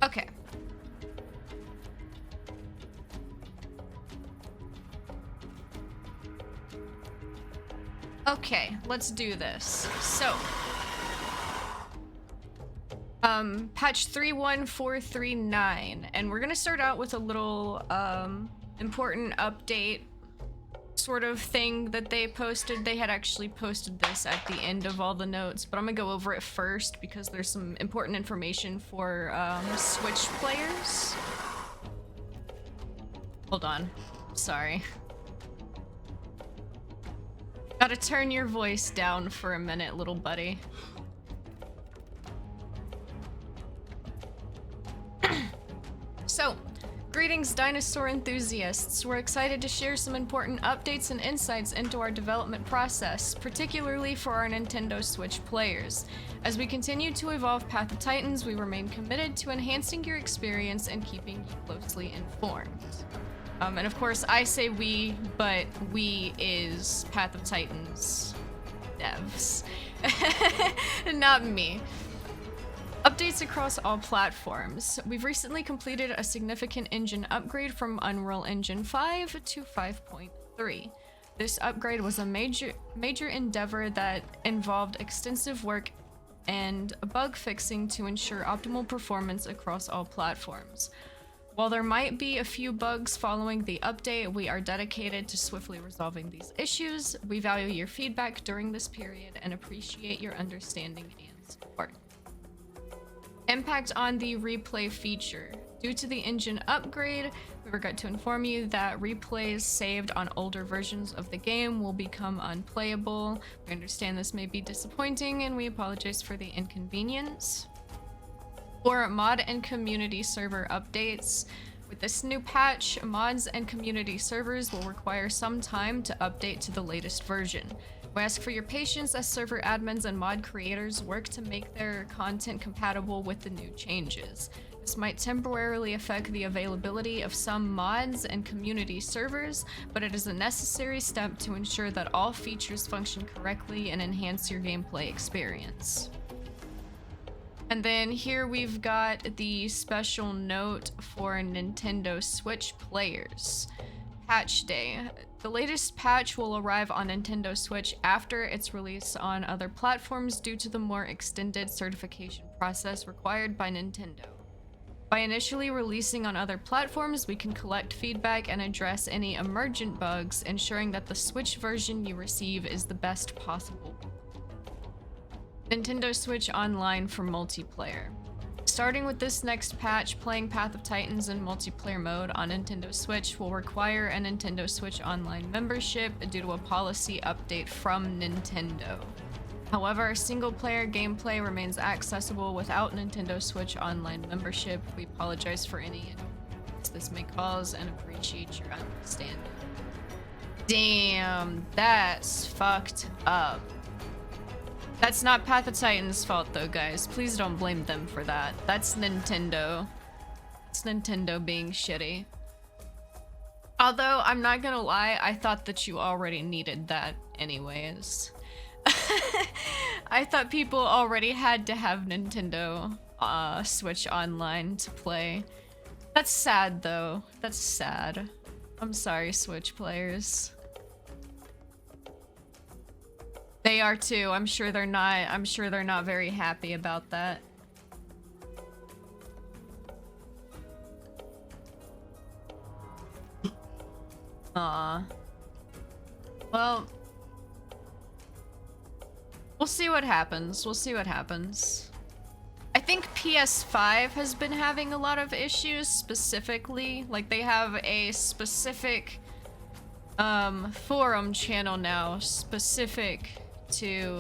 Okay. Okay, let's do this. So, patch 31439, and we're gonna start out with a little, important update sort of thing that they posted. They had actually posted this at the end of all the notes, but I'm gonna go over it first because there's some important information for, Switch players. Hold on. Sorry. Gotta turn your voice down for a minute, little buddy. So, greetings dinosaur enthusiasts. We're excited to share some important updates and insights into our development process, particularly for our Nintendo Switch players. As we continue to evolve Path of Titans, we remain committed to enhancing your experience and keeping you closely informed. And of course, I say we, but we is Path of Titans devs. Not me. Updates across all platforms. We've recently completed a significant engine upgrade from Unreal Engine 5 to 5.3. This upgrade was a major endeavor that involved extensive work and bug fixing to ensure optimal performance across all platforms. While there might be a few bugs following the update, we are dedicated to swiftly resolving these issues. We value your feedback during this period and appreciate your understanding and support. Impact on the replay feature. Due to the engine upgrade, we regret to inform you that replays saved on older versions of the game will become unplayable. We understand this may be disappointing and we apologize for the inconvenience. For mod and community server updates, with this new patch, mods and community servers will require some time to update to the latest version. We ask for your patience as server admins and mod creators work to make their content compatible with the new changes. This might temporarily affect the availability of some mods and community servers, but it is a necessary step to ensure that all features function correctly and enhance your gameplay experience. And then here we've got the special note for Nintendo Switch players. Patch day. The latest patch will arrive on Nintendo Switch after its release on other platforms due to the more extended certification process required by Nintendo. By initially releasing on other platforms, we can collect feedback and address any emergent bugs, ensuring that the Switch version you receive is the best possible. Nintendo Switch Online for multiplayer. Starting with this next patch, playing Path of Titans in multiplayer mode on Nintendo Switch will require a Nintendo Switch Online membership due to a policy update from Nintendo. However, single-player gameplay remains accessible without Nintendo Switch Online membership. We apologize for any inconvenience this may cause and appreciate your understanding. Damn, that's fucked up. That's not Path of Titans' fault though, guys. Please don't blame them for that. That's Nintendo. It's Nintendo being shitty. Although, I'm not gonna lie, I thought that you already needed that anyways. I thought people already had to have Nintendo Switch Online to play. That's sad though. That's sad. I'm sorry, Switch players. They are too. I'm sure they're not very happy about that. Aw. Well, we'll see what happens. We'll see what happens. I think PS5 has been having a lot of issues specifically. Like, they have a specific forum channel now specific to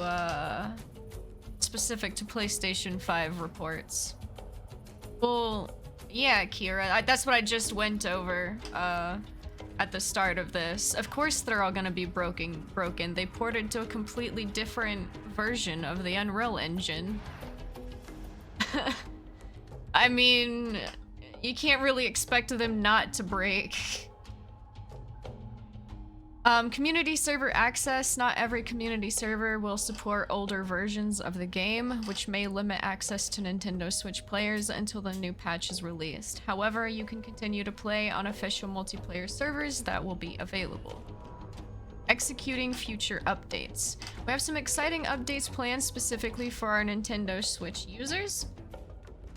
PlayStation 5 reports. Well, yeah, Kira, that's what I just went over at the start of this. Of course they're all gonna be broken. They ported to a completely different version of the Unreal Engine. I mean, you can't really expect them not to break. Community server access. Not every community server will support older versions of the game, which may limit access to Nintendo Switch players until the new patch is released. However, you can continue to play on official multiplayer servers that will be available. Executing future updates. We have some exciting updates planned specifically for our Nintendo Switch users,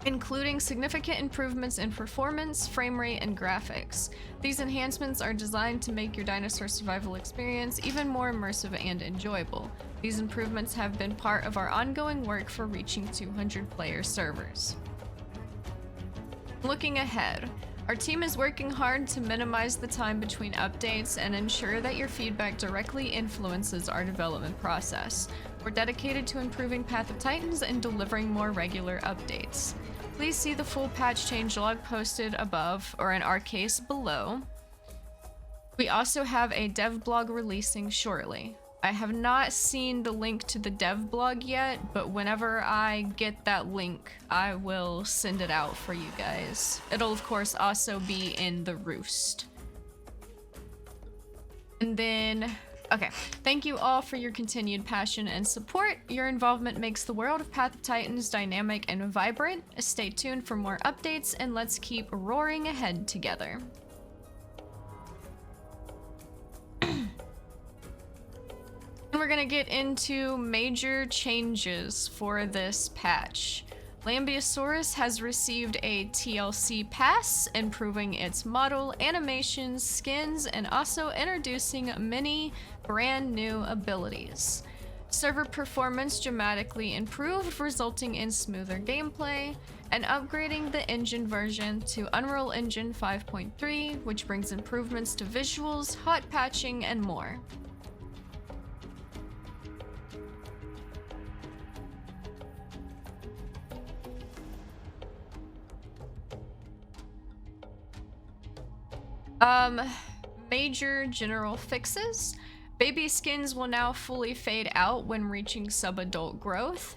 including significant improvements in performance, frame rate, and graphics. These enhancements are designed to make your dinosaur survival experience even more immersive and enjoyable. These improvements have been part of our ongoing work for reaching 200 player servers. Looking ahead, our team is working hard to minimize the time between updates and ensure that your feedback directly influences our development process. We're dedicated to improving PathOfTitans and delivering more regular updates. Please see the full patch change log posted above, or in our case, below. We also have a dev blog releasing shortly. I have not seen the link to the dev blog yet, but whenever I get that link, I will send it out for you guys. It'll, of course, also be in the Roost. And then... okay, thank you all for your continued passion and support. Your involvement makes the world of PathOfTitans dynamic and vibrant. Stay tuned for more updates, and let's keep roaring ahead together. And we're gonna get into major changes for this patch. Lambeo has received a TLC pass, improving its model, animations, skins, and also introducing many brand new abilities. Server performance dramatically improved, resulting in smoother gameplay, and upgrading the engine version to Unreal Engine 5.3, which brings improvements to visuals, hot patching, and more. Major general fixes. Baby skins will now fully fade out when reaching sub-adult growth.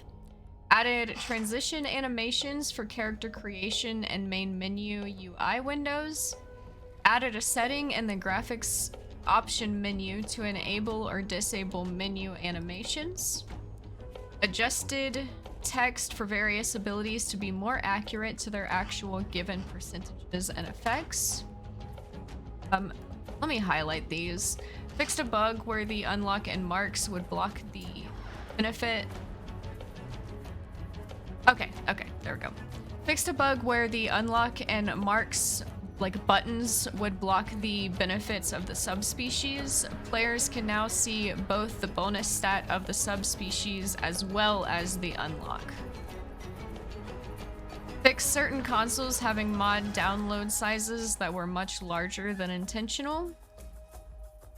Added transition animations for character creation and main menu UI windows. Added a setting in the graphics option menu to enable or disable menu animations. Adjusted text for various abilities to be more accurate to their actual given percentages and effects. Let me highlight these. Fixed a bug where the unlock and marks would block the benefit. Okay, there we go. Fixed a bug where the unlock and marks, like buttons, would block the benefits of the subspecies. Players can now see both the bonus stat of the subspecies as well as the unlock. Fixed certain consoles having mod download sizes that were much larger than intentional.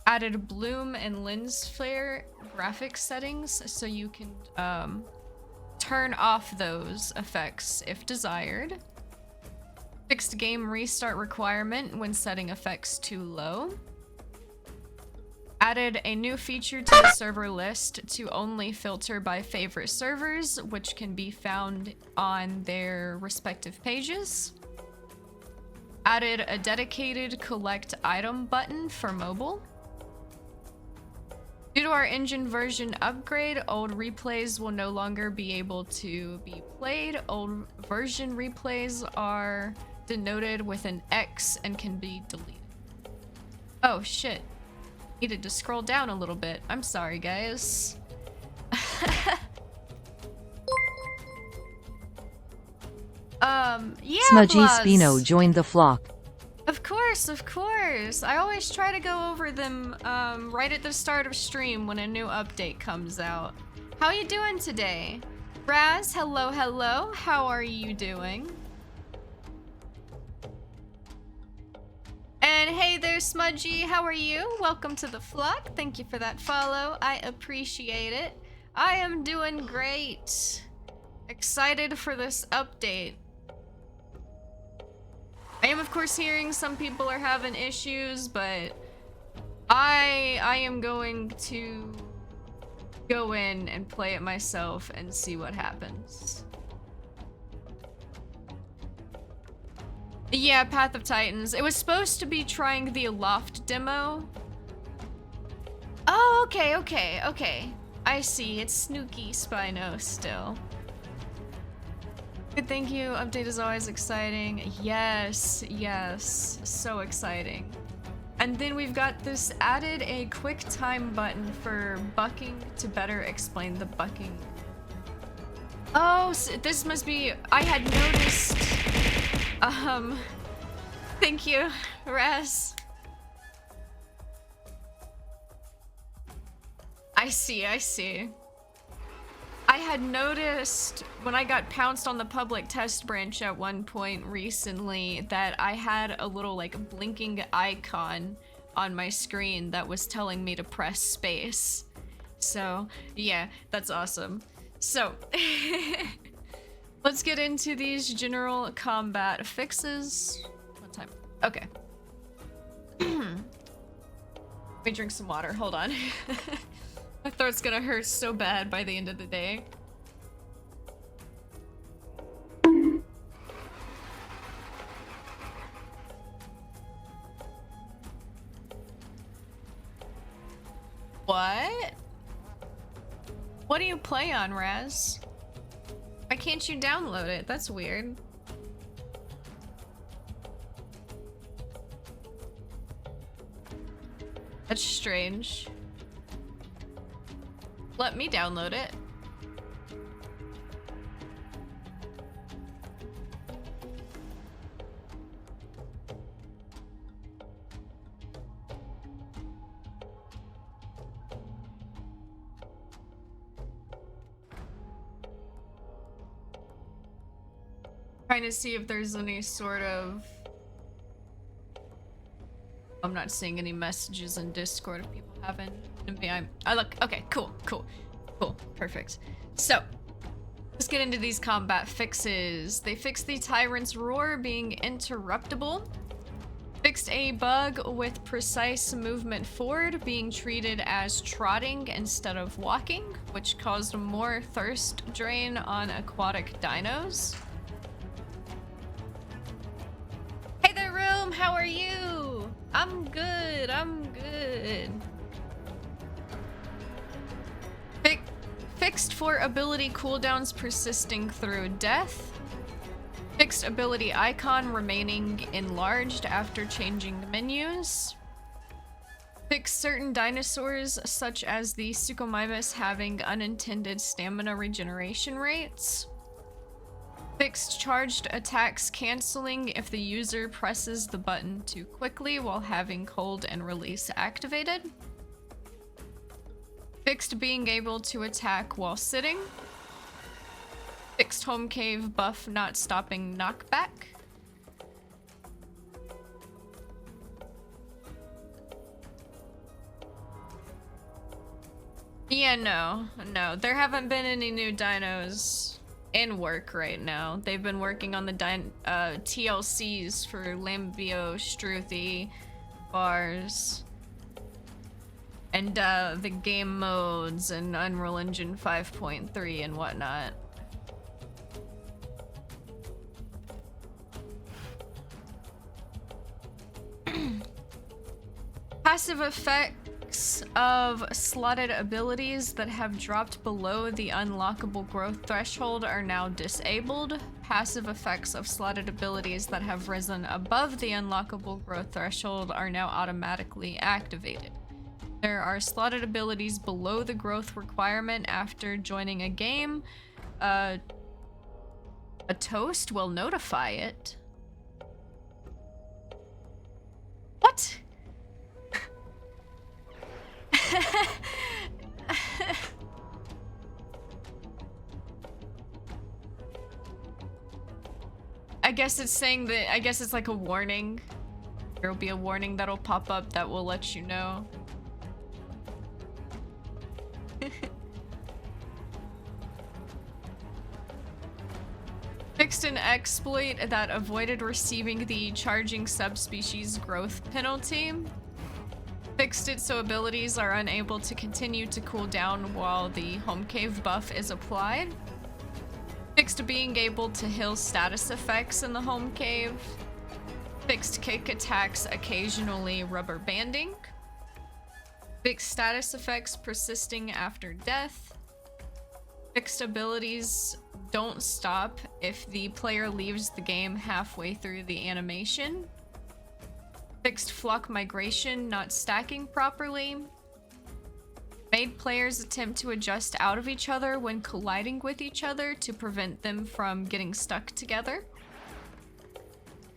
Added bloom and lens flare graphics settings so you can turn off those effects if desired. Fixed game restart requirement when setting effects too low. Added a new feature to the server list to only filter by favorite servers, which can be found on their respective pages. Added a dedicated collect item button for mobile. Due to our engine version upgrade, old replays will no longer be able to be played. Old version replays are denoted with an X and can be deleted. Oh shit. Needed to scroll down a little bit. I'm sorry, guys. Yeah, Smudgy Blaz. Spino joined the flock. Of course. I always try to go over them right at the start of stream when a new update comes out. How you doing today? Raz, hello. How are you doing? And hey there, Smudgy, how are you? Welcome to the flock. Thank you for that follow. I appreciate it. I am doing great. Excited for this update. I am, of course, hearing some people are having issues, but I am going to go in and play it myself and see what happens. Yeah, PathOfTitans. It was supposed to be trying the Aloft demo, Oh, okay, okay, okay. I see. It's Snooky Spino still. Good, thank you. Update is always exciting. Yes, yes. So exciting. And then we've got this added a quick time button for bucking to better explain the bucking. Oh, so this must be... I had noticed... Thank you, Raz. I see, I see. I had noticed when I got pounced on the public test branch at one point recently that I had a little like blinking icon on my screen that was telling me to press space. So yeah, that's awesome. So let's get into these general combat fixes. What time? Okay. Let me drink some water, hold on. My throat's gonna hurt so bad by the end of the day. What? What do you play on, Raz? Why can't you download it? That's weird. That's strange. Let me download it. Trying to see if there's any sort of... I'm not seeing any messages in Discord if people haven't. Maybe I look. Okay, cool, perfect. So, let's get into these combat fixes. They fixed the Tyrant's Roar being interruptible. Fixed a bug with precise movement forward being treated as trotting instead of walking, which caused more thirst drain on aquatic dinos. Hey there, Room, how are you? I'm good, I'm good. Fixed for ability cooldowns persisting through death. Fixed ability icon remaining enlarged after changing menus. Fixed certain dinosaurs, such as the Suchomimus, having unintended stamina regeneration rates. Fixed charged attacks canceling if the user presses the button too quickly while having hold and release activated. Fixed being able to attack while sitting. Fixed home cave buff not stopping knockback. Yeah, no, there haven't been any new dinos in work right now. They've been working on the TLCs for Lambeo, Struthy, Bars, and the game modes and Unreal Engine 5.3 and whatnot. Passive effects of slotted abilities that have dropped below the unlockable growth threshold are now disabled. Passive effects of slotted abilities that have risen above the unlockable growth threshold are now automatically activated. There are slotted abilities below the growth requirement after joining a game. A toast will notify it. What? I guess it's saying that, I guess it's like a warning. There'll be a warning that'll pop up that will let you know. Fixed an exploit that avoided receiving the charging subspecies growth penalty. Fixed it so abilities are unable to continue to cool down while the home cave buff is applied. Fixed being able to heal status effects in the home cave. Fixed kick attacks occasionally rubber banding. Fixed status effects persisting after death. Fixed abilities don't stop if the player leaves the game halfway through the animation. Fixed flock migration not stacking properly. Made players attempt to adjust out of each other when colliding with each other to prevent them from getting stuck together.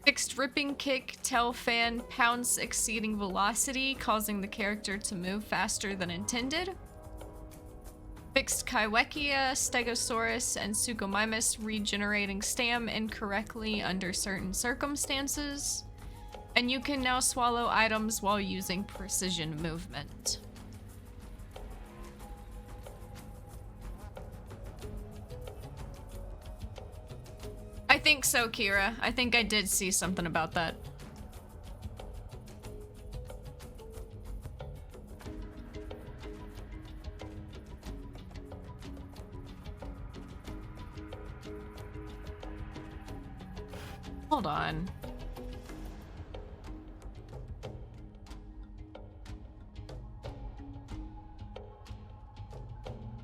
Fixed ripping kick, tail fan, pounce exceeding velocity, causing the character to move faster than intended. Fixed Kaiwekia, Stegosaurus, and Suchomimus regenerating stam incorrectly under certain circumstances. And you can now swallow items while using precision movement. I think so, Kira. I think I did see something about that. Hold on.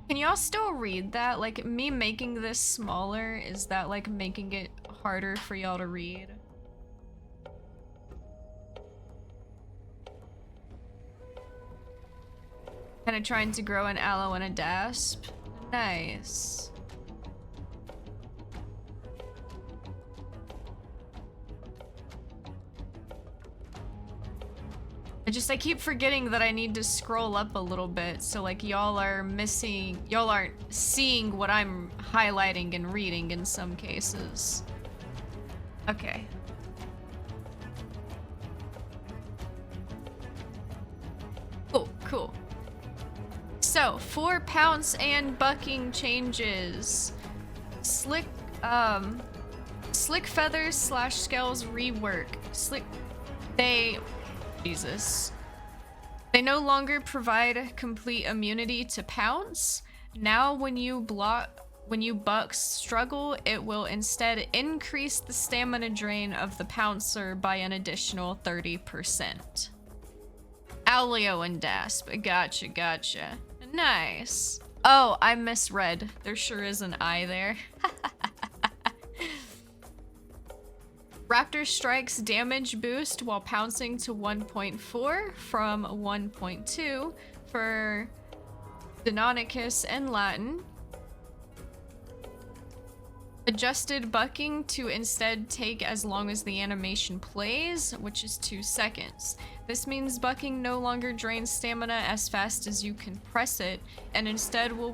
Can y'all still read that? Like, me making this smaller, is that like making it harder for y'all to read? Kind of trying to grow an aloe and a dasp. Nice. I keep forgetting that I need to scroll up a little bit, so like y'all aren't seeing what I'm highlighting and reading in some cases. Okay. Cool. So, for pounce and bucking changes. Slick feathers / scales rework. Jesus. They no longer provide complete immunity to pounce. Now when you bucks struggle, it will instead increase the stamina drain of the pouncer by an additional 30%. Aleo and Dasp. Gotcha. Nice. Oh, I misread. There sure is an I there. Raptor strikes damage boost while pouncing to 1.4 from 1.2 for Deinonychus and Latin. Adjusted bucking to instead take as long as the animation plays, which is 2 seconds. This means bucking no longer drains stamina as fast as you can press it, and instead will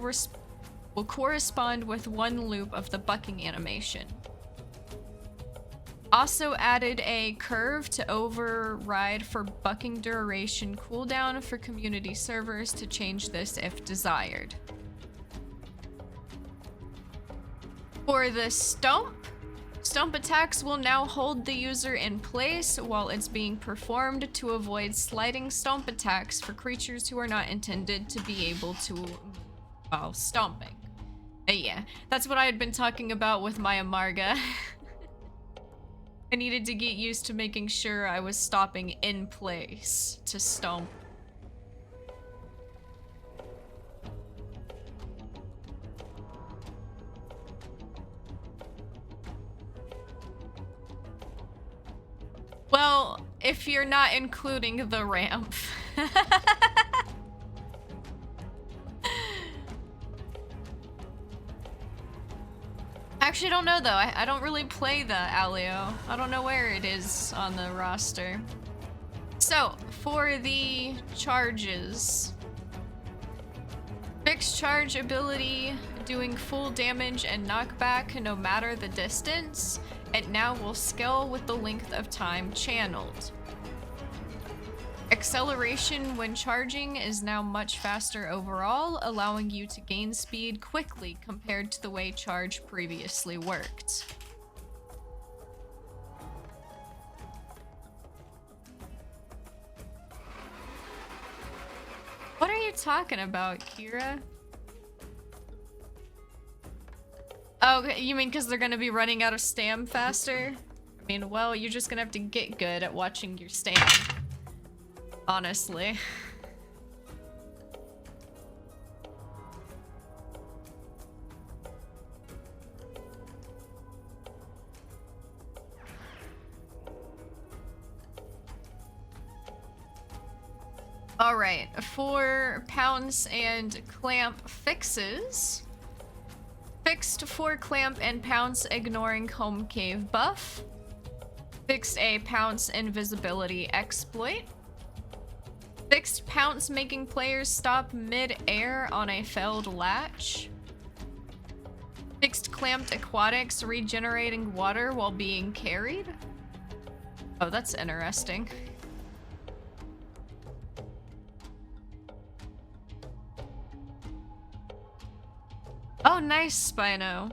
correspond with one loop of the bucking animation. Also added a curve to override for bucking duration cooldown for community servers to change this if desired. For the stomp attacks will now hold the user in place while it's being performed to avoid sliding stomp attacks for creatures who are not intended to be able to move while stomping. Yeah, that's what I had been talking about with my Amarga. I needed to get used to making sure I was stopping in place to stomp. Well, if you're not including the ramp. Actually, I don't know though. I don't really play the Aleo. I don't know where it is on the roster. So, for the charges. Fixed charge ability, doing full damage and knockback no matter the distance. It now will scale with the length of time channeled. Acceleration when charging is now much faster overall, allowing you to gain speed quickly compared to the way charge previously worked. What are you talking about, Kira? Oh, you mean because they're gonna be running out of stam faster? I mean, well, you're just gonna have to get good at watching your stam. Honestly. Alright, for pounce and clamp fixes. Fixed for clamp and pounce ignoring home cave buff. Fixed a pounce invisibility exploit. Fixed pounce making players stop mid-air on a failed latch. Fixed clamped aquatics regenerating water while being carried. Oh, that's interesting. Oh, nice, Spino.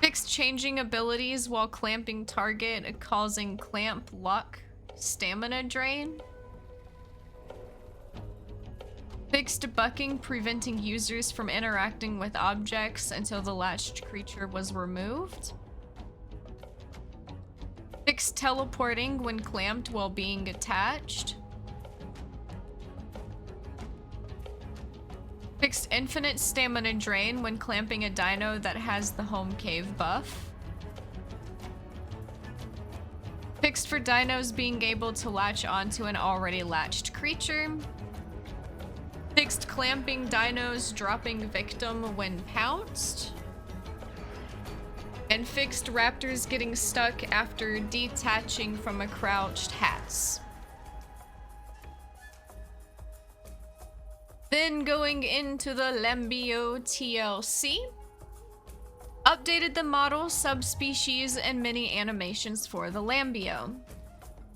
Fixed changing abilities while clamping target, causing clamp lock stamina drain. Fixed bucking, preventing users from interacting with objects until the latched creature was removed. Fixed teleporting when clamped while being attached. Fixed infinite stamina drain when clamping a dino that has the home cave buff. Fixed for dinos being able to latch onto an already latched creature. Fixed clamping dinos dropping victim when pounced. And fixed raptors getting stuck after detaching from a crouched hats. Then going into the Lambeo TLC. Updated the model, subspecies, and many animations for the Lambeo.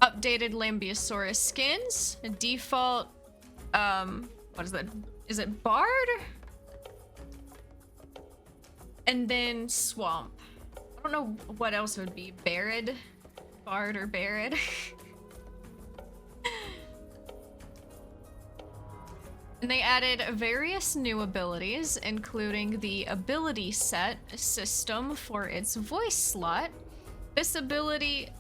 Updated Lambeosaurus skins. Default, what is that? Is it Bard? And then Swamp. I don't know what else it would be. Barid? Bard or Barid? And they added various new abilities, including the ability set system for its voice slot. This ability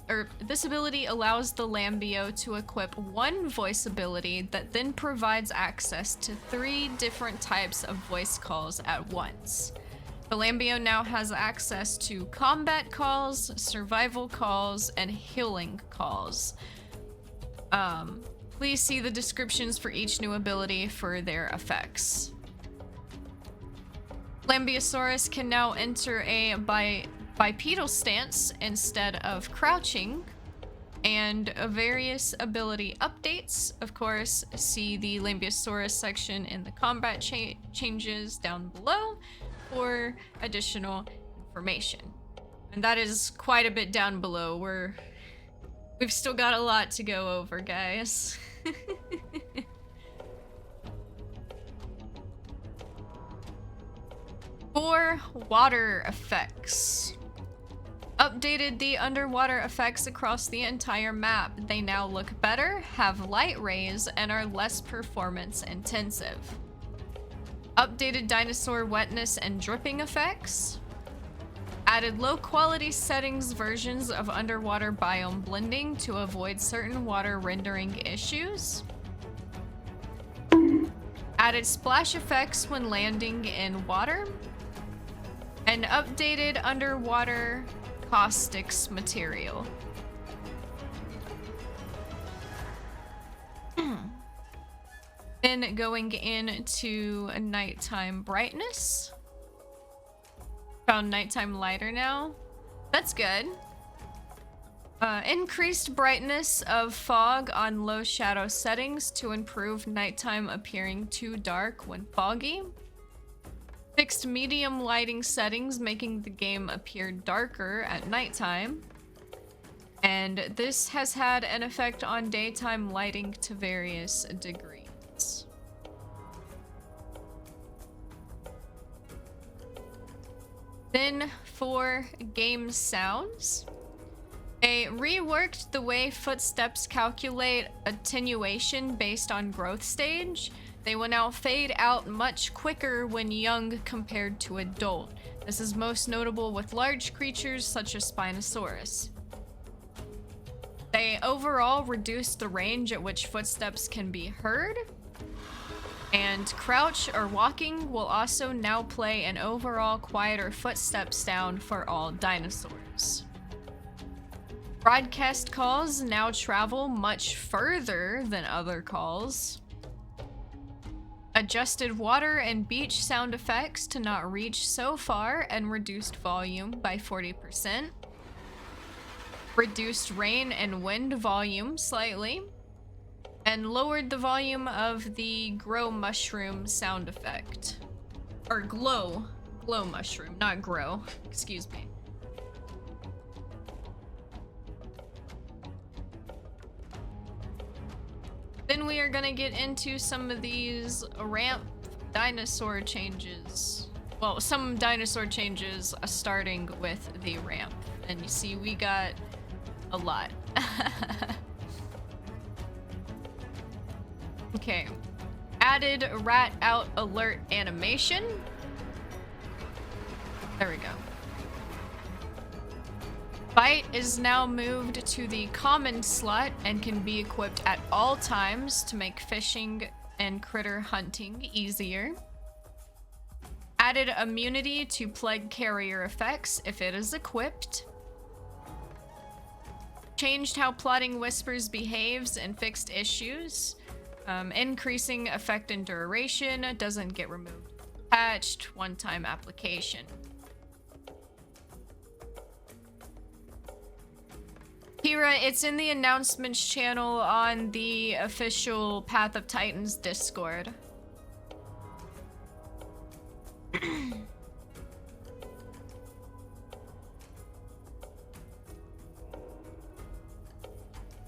allows the Lambeo to equip one voice ability that then provides access to 3 different types of voice calls at once. The Lambeo now has access to combat calls, survival calls, and healing calls. Please see the descriptions for each new ability for their effects. Lambeosaurus can now enter a bipedal stance instead of crouching, and various ability updates. Of course, see the Lambeosaurus section in the combat changes down below for additional information. And that is quite a bit down below. We've still got a lot to go over, guys. For water effects. Updated the underwater effects across the entire map. They now look better, have light rays, and are less performance intensive. Updated dinosaur wetness and dripping effects. Added low-quality settings versions of underwater biome blending to avoid certain water rendering issues. Added splash effects when landing in water. And updated underwater caustics material. Then going into nighttime brightness. Found nighttime lighter now. That's good. Increased brightness of fog on low shadow settings to improve nighttime appearing too dark when foggy. Fixed medium lighting settings, making the game appear darker at nighttime. And this has had an effect on daytime lighting to various degrees. Then for game sounds, they reworked the way footsteps calculate attenuation based on growth stage. They will now fade out much quicker when young compared to adult. This is most notable with large creatures such as Spinosaurus. They overall reduced the range at which footsteps can be heard. And crouch or walking will also now play an overall quieter footstep sound for all dinosaurs. Broadcast calls now travel much further than other calls. Adjusted water and beach sound effects to not reach so far and reduced volume by 40%. Reduced rain and wind volume slightly. And lowered the volume of the grow mushroom sound effect. Or glow mushroom, not grow. Excuse me. Then we are gonna get into some of these ramp dinosaur changes. Well, some dinosaur changes starting with the ramp. And you see, we got a lot. Okay. Added rat out alert animation. There we go. Bite is now moved to the common slot and can be equipped at all times to make fishing and critter hunting easier. Added immunity to plague carrier effects if it is equipped. Changed how plotting whispers behaves and fixed issues. Increasing effect and duration doesn't get removed. Patched one-time application. Kira, it's in the announcements channel on the official Path of Titans Discord.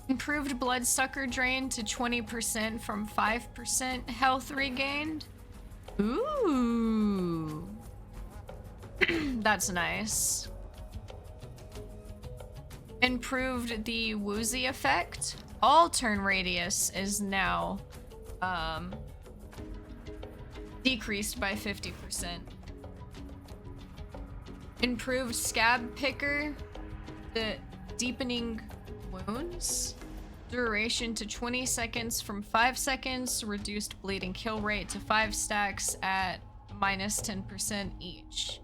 Improved bloodsucker drain to 20% from 5% health regained. Ooh. That's nice. Improved the woozy effect. All turn radius is now decreased by 50%. Improved scab picker. The deepening wounds. Duration to 20 seconds from 5 seconds. Reduced bleeding kill rate to 5 stacks at minus 10% each.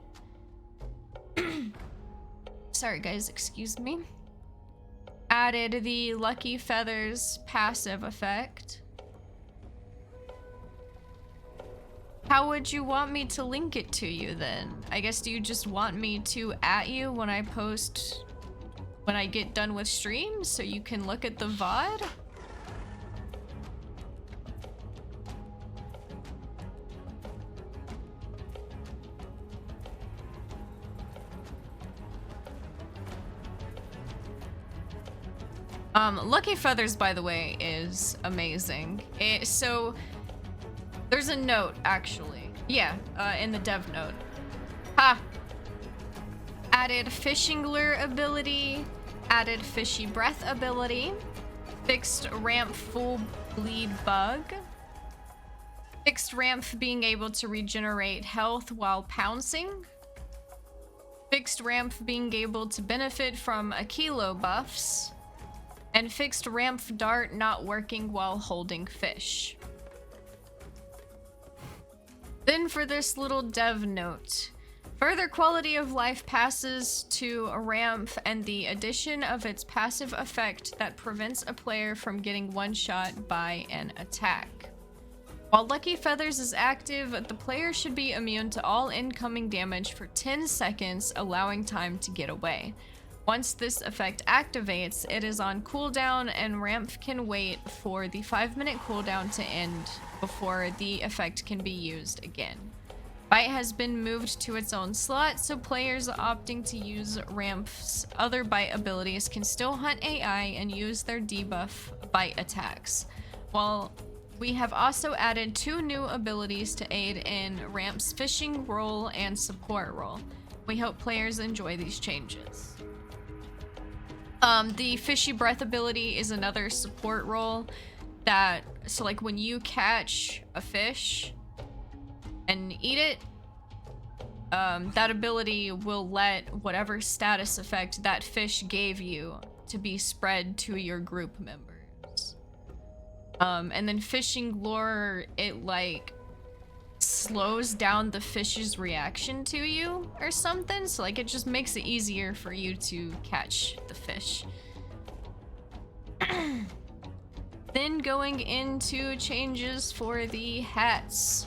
Sorry guys, excuse me. Added the Lucky Feathers passive effect. How would you want me to link it to you then? I guess, do you just want me to at you when I post, when I get done with stream, so you can look at the VOD? Lucky Feathers, by the way, is amazing. So there's a note, actually. Yeah, in the dev note. Ha! Added fishing lure ability, added fishy breath ability, fixed ramp full bleed bug, fixed ramp being able to regenerate health while pouncing, fixed ramp being able to benefit from a kilo buffs, and fixed ramp dart not working while holding fish. Then for this little dev note, further quality of life passes to a ramp and the addition of its passive effect that prevents a player from getting one shot by an attack. While Lucky Feathers is active, the player should be immune to all incoming damage for 10 seconds, allowing time to get away. Once this effect activates, it is on cooldown and ramp can wait for the 5-minute cooldown to end before the effect can be used again. Bite has been moved to its own slot, so players opting to use ramp's other bite abilities can still hunt AI and use their debuff bite attacks. While we have also added 2 new abilities to aid in ramp's fishing role and support role. We hope players enjoy these changes. The fishy breath ability is another support role that, so like when you catch a fish and eat it, that ability will let whatever status effect that fish gave you to be spread to your group members. And then fishing lure, it like slows down the fish's reaction to you or something, so like it just makes it easier for you to catch the fish. Then going into changes for the hats.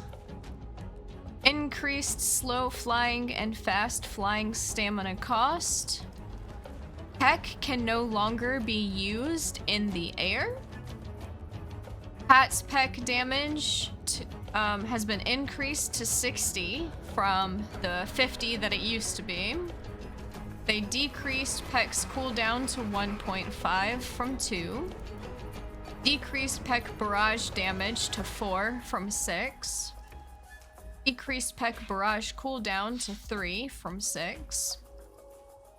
Increased slow flying and fast flying stamina cost. Peck can no longer be used in the air. Hat's peck damage has been increased to 60 from the 50 that it used to be. They decreased Peck's cooldown to 1.5 from 2. Decreased Peck barrage damage to 4 from 6. Decreased Peck barrage cooldown to 3 from 6.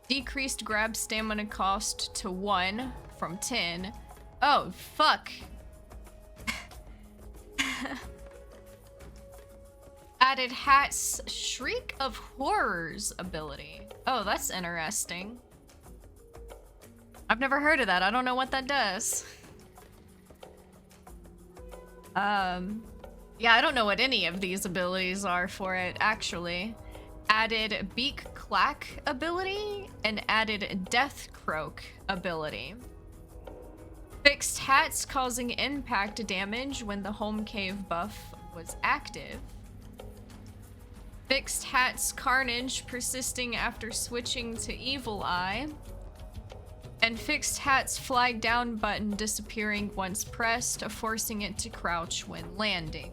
Decreased grab stamina cost to 1 from 10. Oh, fuck. Added Hat's Shriek of Horrors ability. Oh, that's interesting. I've never heard of that. I don't know what that does. Yeah, I don't know what any of these abilities are for it, actually. Added Beak Clack ability and added Death Croak ability. Fixed Hats causing impact damage when the home cave buff was active. Fixed Hat's Carnage persisting after switching to Evil Eye. And Fixed Hat's Fly Down button disappearing once pressed, forcing it to crouch when landing.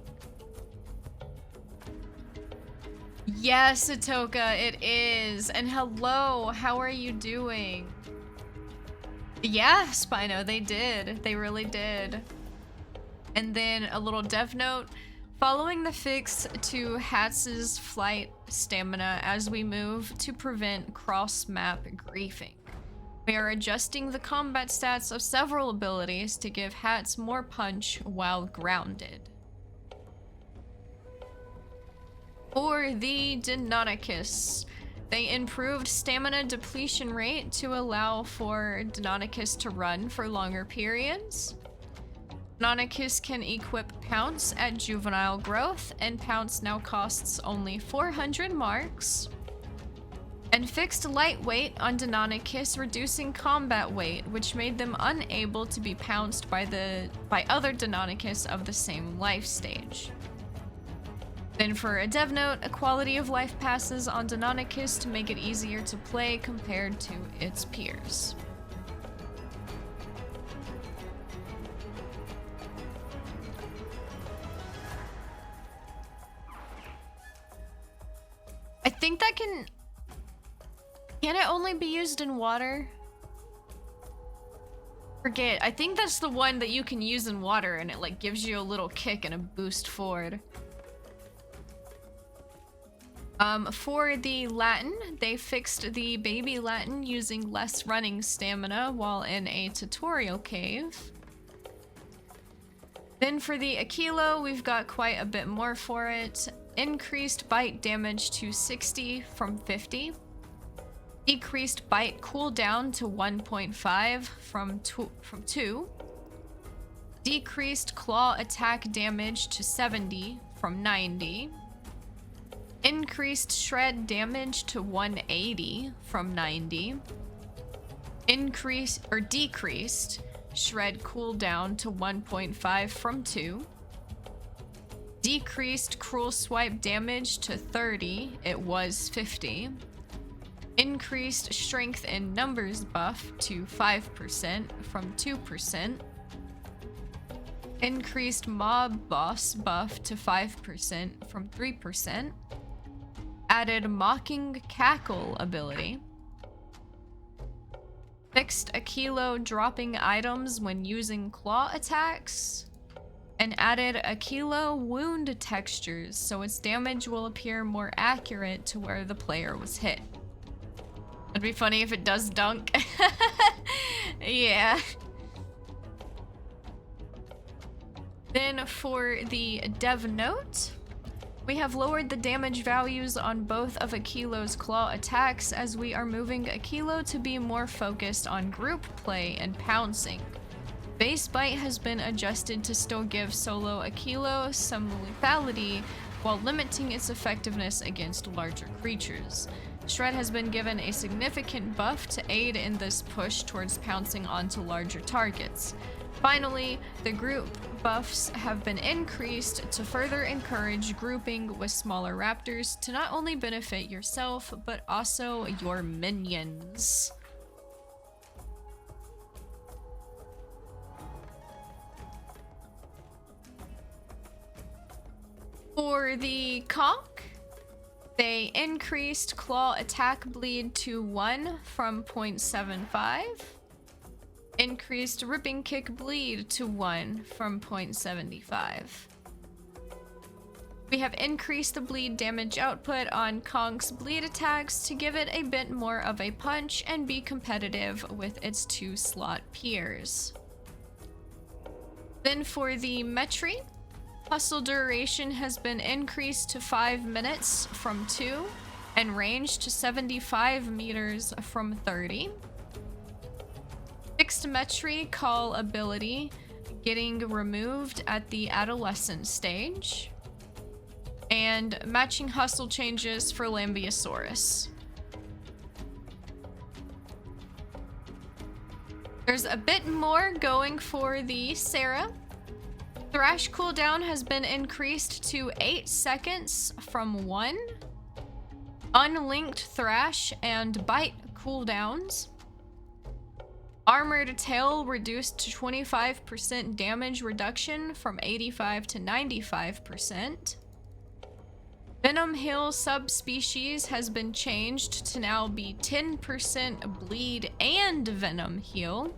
Yes, Atoka, it is. And hello, how are you doing? Yeah, Spino, they did. They really did. And then a little dev note. Following the fix to Hats's flight stamina as we move to prevent cross-map griefing. We are adjusting the combat stats of several abilities to give Hats more punch while grounded. For the Deinonychus, they improved stamina depletion rate to allow for Deinonychus to run for longer periods. Deinonychus can equip Pounce at juvenile growth, and Pounce now costs only 400 marks. And fixed lightweight on Deinonychus, reducing combat weight, which made them unable to be pounced by other Deinonychus of the same life stage. Then for a dev note, a quality of life passes on Deinonychus to make it easier to play compared to its peers. I think that can it only be used in water? Forget, I think that's the one that you can use in water and it like gives you a little kick and a boost forward. For the Latin, they fixed the baby Latin using less running stamina while in a tutorial cave. Then for the Aquilo, we've got quite a bit more for it. Increased bite damage to 60 from 50. Decreased bite cooldown to 1.5 from 2. Decreased claw attack damage to 70 from 90. Increased shred damage to 180 from 90. Decreased shred cooldown to 1.5 from 2. Decreased cruel swipe damage to 30, it was 50. Increased strength in numbers buff to 5% from 2%. Increased mob boss buff to 5% from 3%. Added mocking cackle ability. Fixed Aquilo dropping items when using claw attacks. And added Aquilo wound textures so its damage will appear more accurate to where the player was hit. It'd be funny if it does dunk. Yeah. Then for the dev note, we have lowered the damage values on both of Aquilo's claw attacks as we are moving Aquilo to be more focused on group play and pouncing. Base bite has been adjusted to still give solo Aquilo some lethality while limiting its effectiveness against larger creatures. Shred has been given a significant buff to aid in this push towards pouncing onto larger targets. Finally, the group buffs have been increased to further encourage grouping with smaller raptors to not only benefit yourself, but also your minions. For the conch, they increased claw attack bleed to 1 from 0.75. Increased ripping kick bleed to 1 from 0.75. We have increased the bleed damage output on conch's bleed attacks to give it a bit more of a punch and be competitive with its 2-slot peers. Then for the Metri, hustle duration has been increased to 5 minutes from 2, and range to 75 meters from 30. Fixed Metri call ability getting removed at the adolescent stage. And matching hustle changes for Lambeosaurus. There's a bit more going for the Sarah. Thrash cooldown has been increased to 8 seconds from 1. Unlinked Thrash and Bite cooldowns. Armored Tail reduced to 25% damage reduction from 85 to 95%. Venom Heal subspecies has been changed to now be 10% bleed and Venom Heal.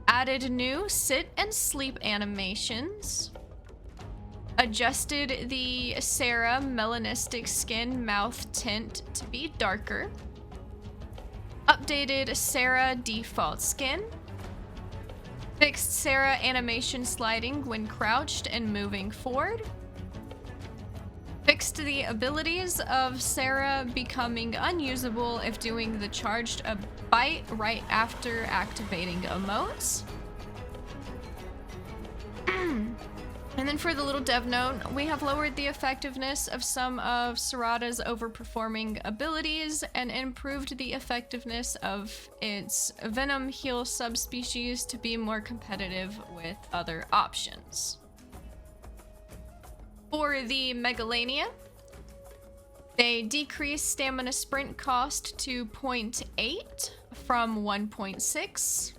Added new sit and sleep animations. Adjusted the Sarah melanistic skin mouth tint to be darker. Updated Sarah default skin. Fixed Sarah animation sliding when crouched and moving forward. Fixed the abilities of Sarah becoming unusable if doing the charged bite right after activating emotes. And then for the little dev note, we have lowered the effectiveness of some of Sarada's overperforming abilities and improved the effectiveness of its Venom Heal subspecies to be more competitive with other options. For the Megalania, they decreased stamina sprint cost to 0.8 from 1.6.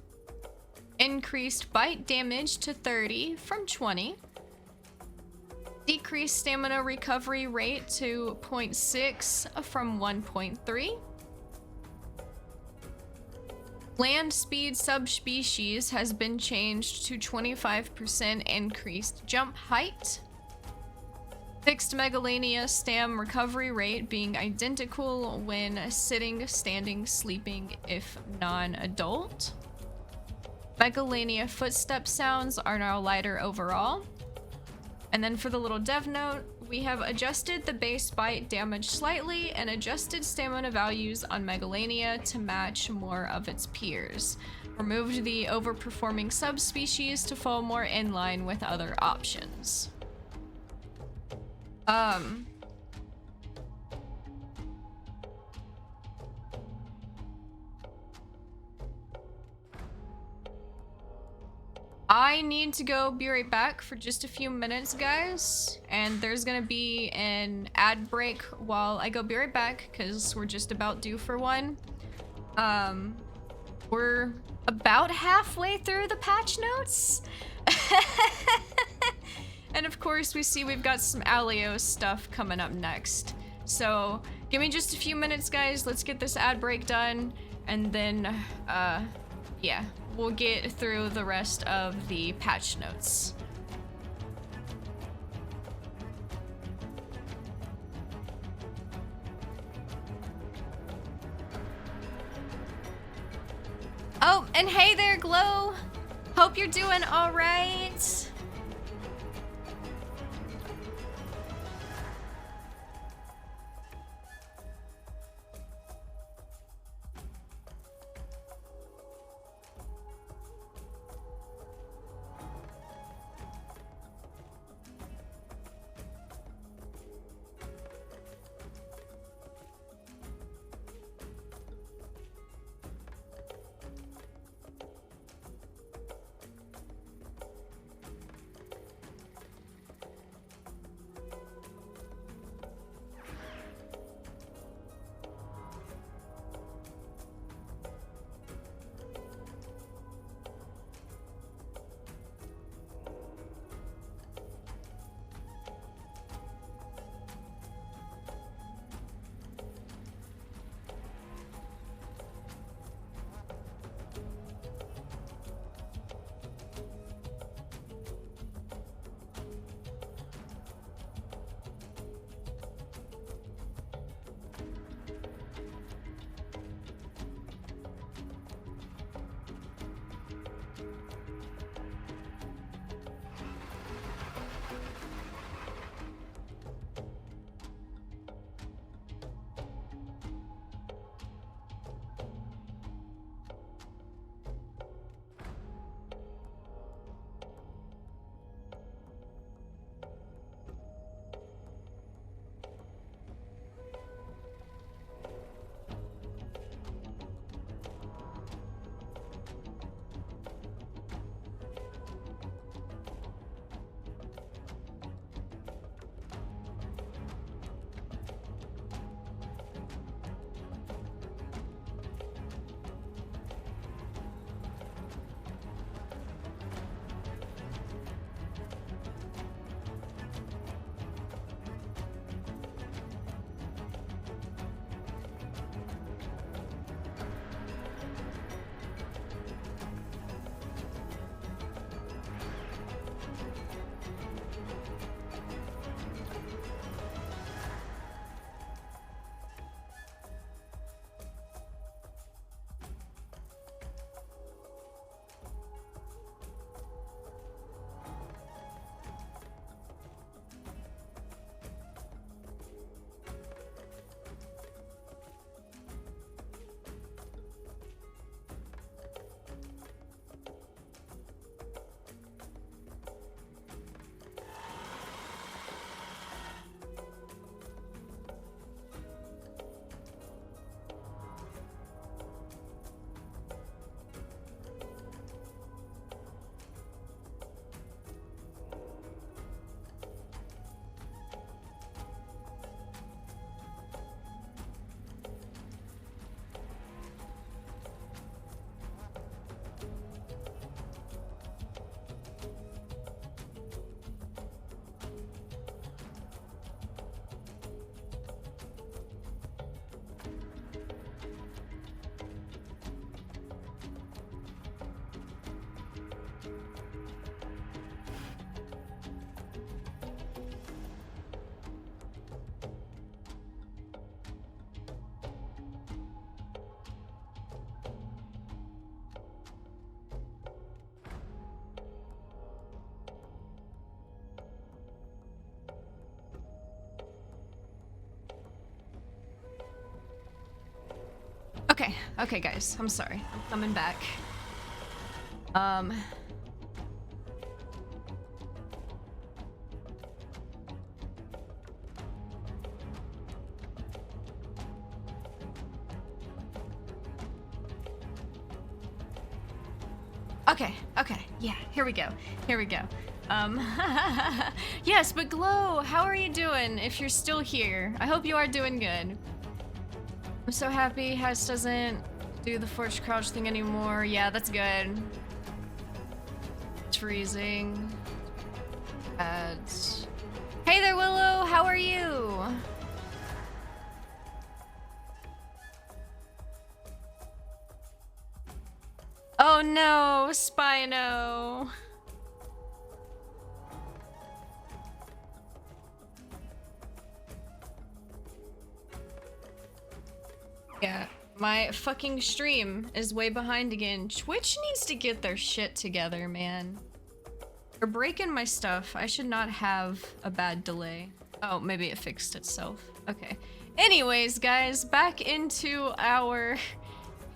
Increased bite damage to 30 from 20. Decreased stamina recovery rate to 0.6 from 1.3. Land speed subspecies has been changed to 25% increased jump height. Fixed Megalania stam recovery rate being identical when sitting, standing, sleeping if non-adult. Megalania footstep sounds are now lighter overall. And then for the little dev note, we have adjusted the base bite damage slightly and adjusted stamina values on Megalania to match more of its peers. Removed the overperforming subspecies to fall more in line with other options. I need to go be right back for just a few minutes, guys. And there's gonna be an ad break while I go be right back, because we're just about due for one. We're about halfway through the patch notes. And of course, we see we've got some Alio stuff coming up next. So give me just a few minutes, guys. Let's get this ad break done. And then, yeah, we'll get through the rest of the patch notes. Oh, and hey there, Glow. Hope you're doing all right. Okay, guys, I'm sorry. I'm coming back. Okay, yeah, here we go. Yes, but Glow, how are you doing if you're still here? I hope you are doing good. I'm so happy Hess doesn't do the forged crouch thing anymore. Yeah, that's good. It's freezing. Ads. Hey there, Willow, how are you? Oh no, Spino. Yeah, my fucking stream is way behind again. Twitch needs to get their shit together, man. They're breaking my stuff. I should not have a bad delay. Oh, maybe it fixed itself. Okay. Anyways, guys, back into our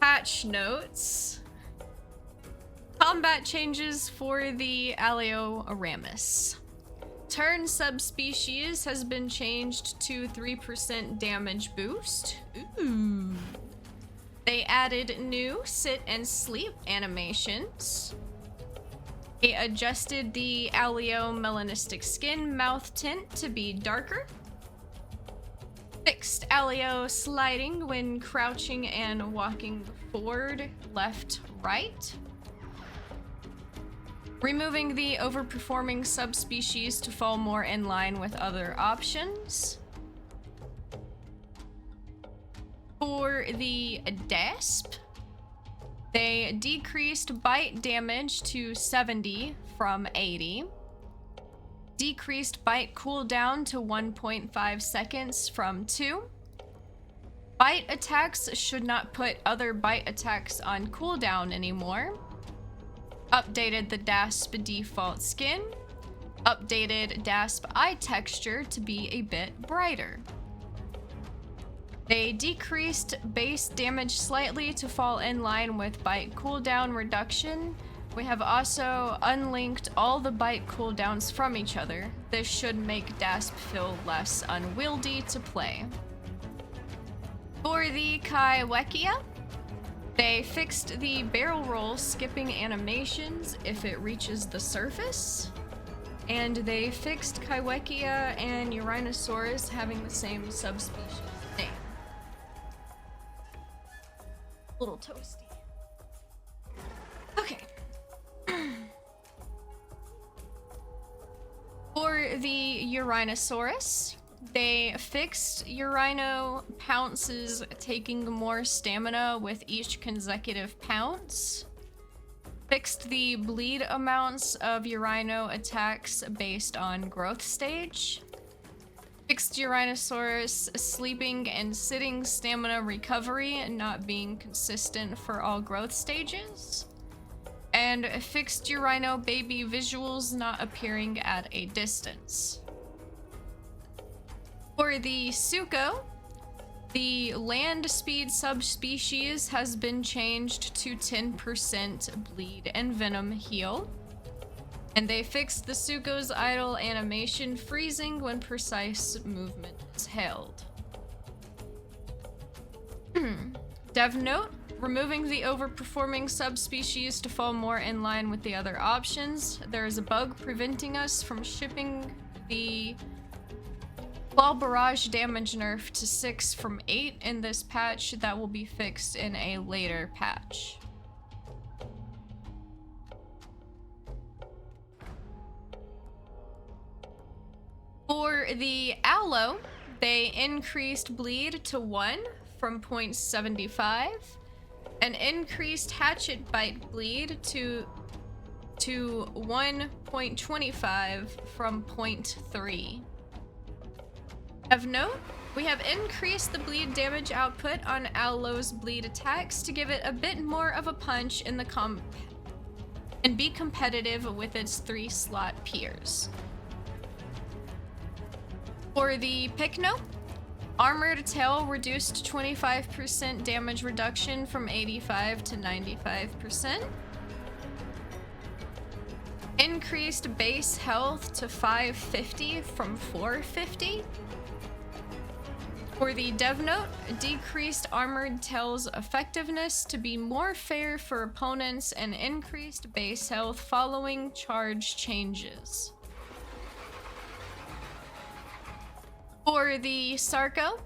patch notes. Combat changes for the Aleo-Aramis. Turn subspecies has been changed to 3% damage boost. Ooh. They added new sit and sleep animations. They adjusted the Aleo melanistic skin mouth tint to be darker. Fixed Aleo sliding when crouching and walking forward, left, right. Removing the overperforming subspecies to fall more in line with other options. For the DASP, they decreased bite damage to 70 from 80. Decreased bite cooldown to 1.5 seconds from 2. Bite attacks should not put other bite attacks on cooldown anymore. Updated the DASP default skin. Updated DASP eye texture to be a bit brighter. They decreased base damage slightly to fall in line with bite cooldown reduction. We have also unlinked all the bite cooldowns from each other. This should make DASP feel less unwieldy to play. For the Kaiwekia, they fixed the barrel roll skipping animations if it reaches the surface. And they fixed Kaiwekia and Urinosaurus having the same subspecies name. A little toasty. Okay. For the Urinosaurus, they fixed Urino pounces taking more stamina with each consecutive pounce. Fixed the bleed amounts of Urino attacks based on growth stage. Fixed Urinosaurus sleeping and sitting stamina recovery not being consistent for all growth stages. And fixed Urino baby visuals not appearing at a distance. For the Suko, the land speed subspecies has been changed to 10% bleed and venom heal. And they fixed the Suko's idle animation freezing when precise movement is held. Dev note, removing the overperforming subspecies to fall more in line with the other options. There is a bug preventing us from shipping the Claw Barrage damage nerf to 6 from 8 in this patch. That will be fixed in a later patch. For the Aloe, they increased bleed to 1 from 0.75 and increased hatchet bite bleed to 1.25 from 0.3. Of note, we have increased the bleed damage output on Aloe's bleed attacks to give it a bit more of a punch in the and be competitive with its 3-slot peers. For the Pycno, Armored tail reduced 25% damage reduction from 85 to 95%. Increased base health to 550 from 450. For the dev note, decreased armored tail's effectiveness to be more fair for opponents and increased base health following charge changes. For the Sarco,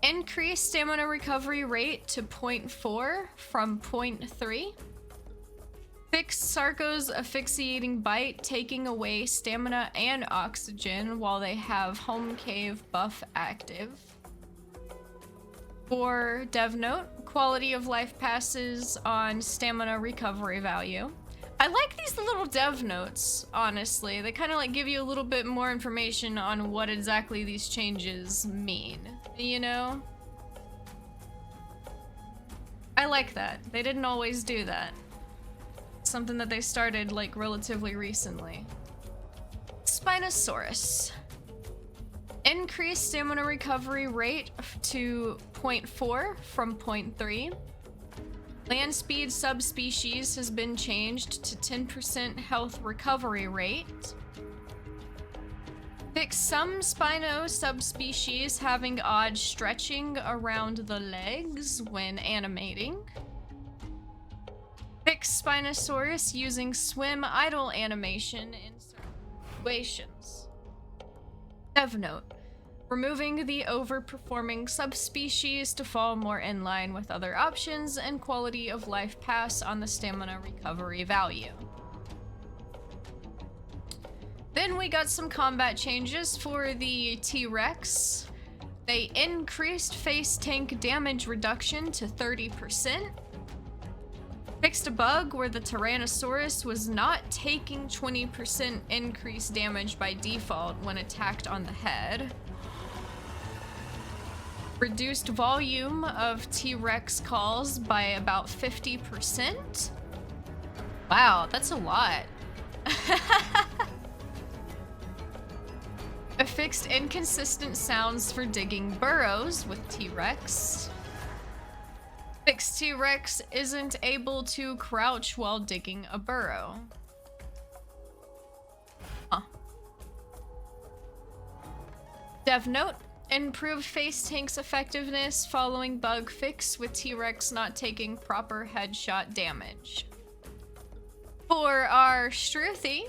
increased stamina recovery rate to 0.4 from 0.3. Fixed Sarco's asphyxiating bite, taking away stamina and oxygen while they have home cave buff active. For dev note, quality of life passes on stamina recovery value. I like these little dev notes, honestly. They kind of like give you a little bit more information on what exactly these changes mean, you know? I like that. They didn't always do that. Something that they started like relatively recently. Spinosaurus. Increased stamina recovery rate to 0.4 from 0.3. Land speed subspecies has been changed to 10% health recovery rate. Fix some Spino subspecies having odd stretching around the legs when animating. Fix Spinosaurus using swim idle animation in certain situations. Dev note. Removing the overperforming subspecies to fall more in line with other options and quality of life pass on the stamina recovery value. Then we got some combat changes for the T-Rex. They increased face tank damage reduction to 30%. Fixed a bug where the Tyrannosaurus was not taking 20% increased damage by default when attacked on the head. Reduced volume of T-Rex calls by about 50%. Wow, that's a lot. Fixed inconsistent sounds for digging burrows with T-Rex. Fixed T-Rex isn't able to crouch while digging a burrow. Huh. Dev note. Improved face tank's effectiveness following bug fix with T-Rex not taking proper headshot damage. For our Struthi,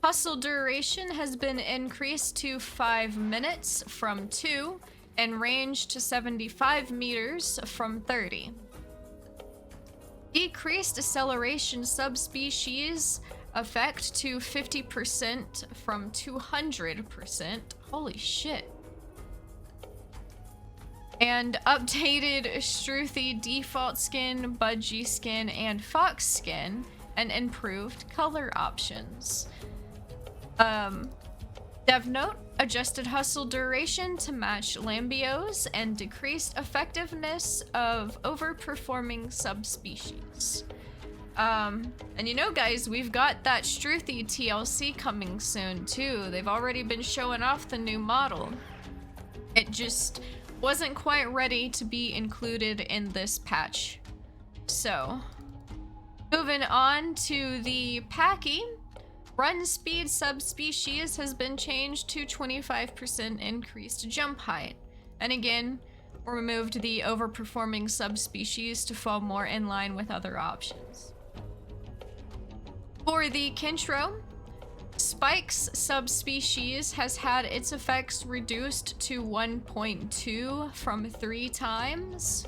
hustle duration has been increased to 5 minutes from 2 and range to 75 meters from 30. Decreased acceleration subspecies effect to 50% from 200%. Holy shit. And updated Struthi default skin, budgie skin, and fox skin, and improved color options. Dev note, adjusted hustle duration to match Lambeo's and decreased effectiveness of overperforming subspecies. And you know, guys, we've got that Struthi TLC coming soon too. They've already been showing off the new model. It just wasn't quite ready to be included in this patch. So, moving on to the Packy. Run speed subspecies has been changed to 25% increased jump height. And again, removed the overperforming subspecies to fall more in line with other options. For the Kintro, Spike's subspecies has had its effects reduced to 1.2 from 3 times.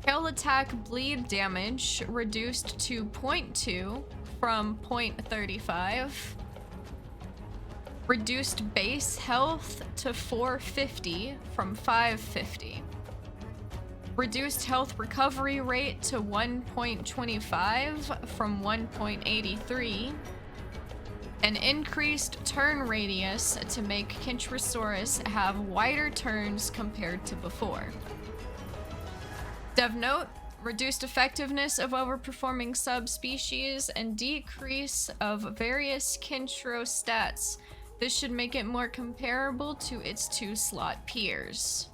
Tail attack bleed damage reduced to 0.2 from 0.35. Reduced base health to 450 from 550. Reduced health recovery rate to 1.25 from 1.83. An increased turn radius to make Kintrosaurus have wider turns compared to before. Dev note, reduced effectiveness of overperforming subspecies and decrease of various Kintro stats. This should make it more comparable to its 2-slot peers.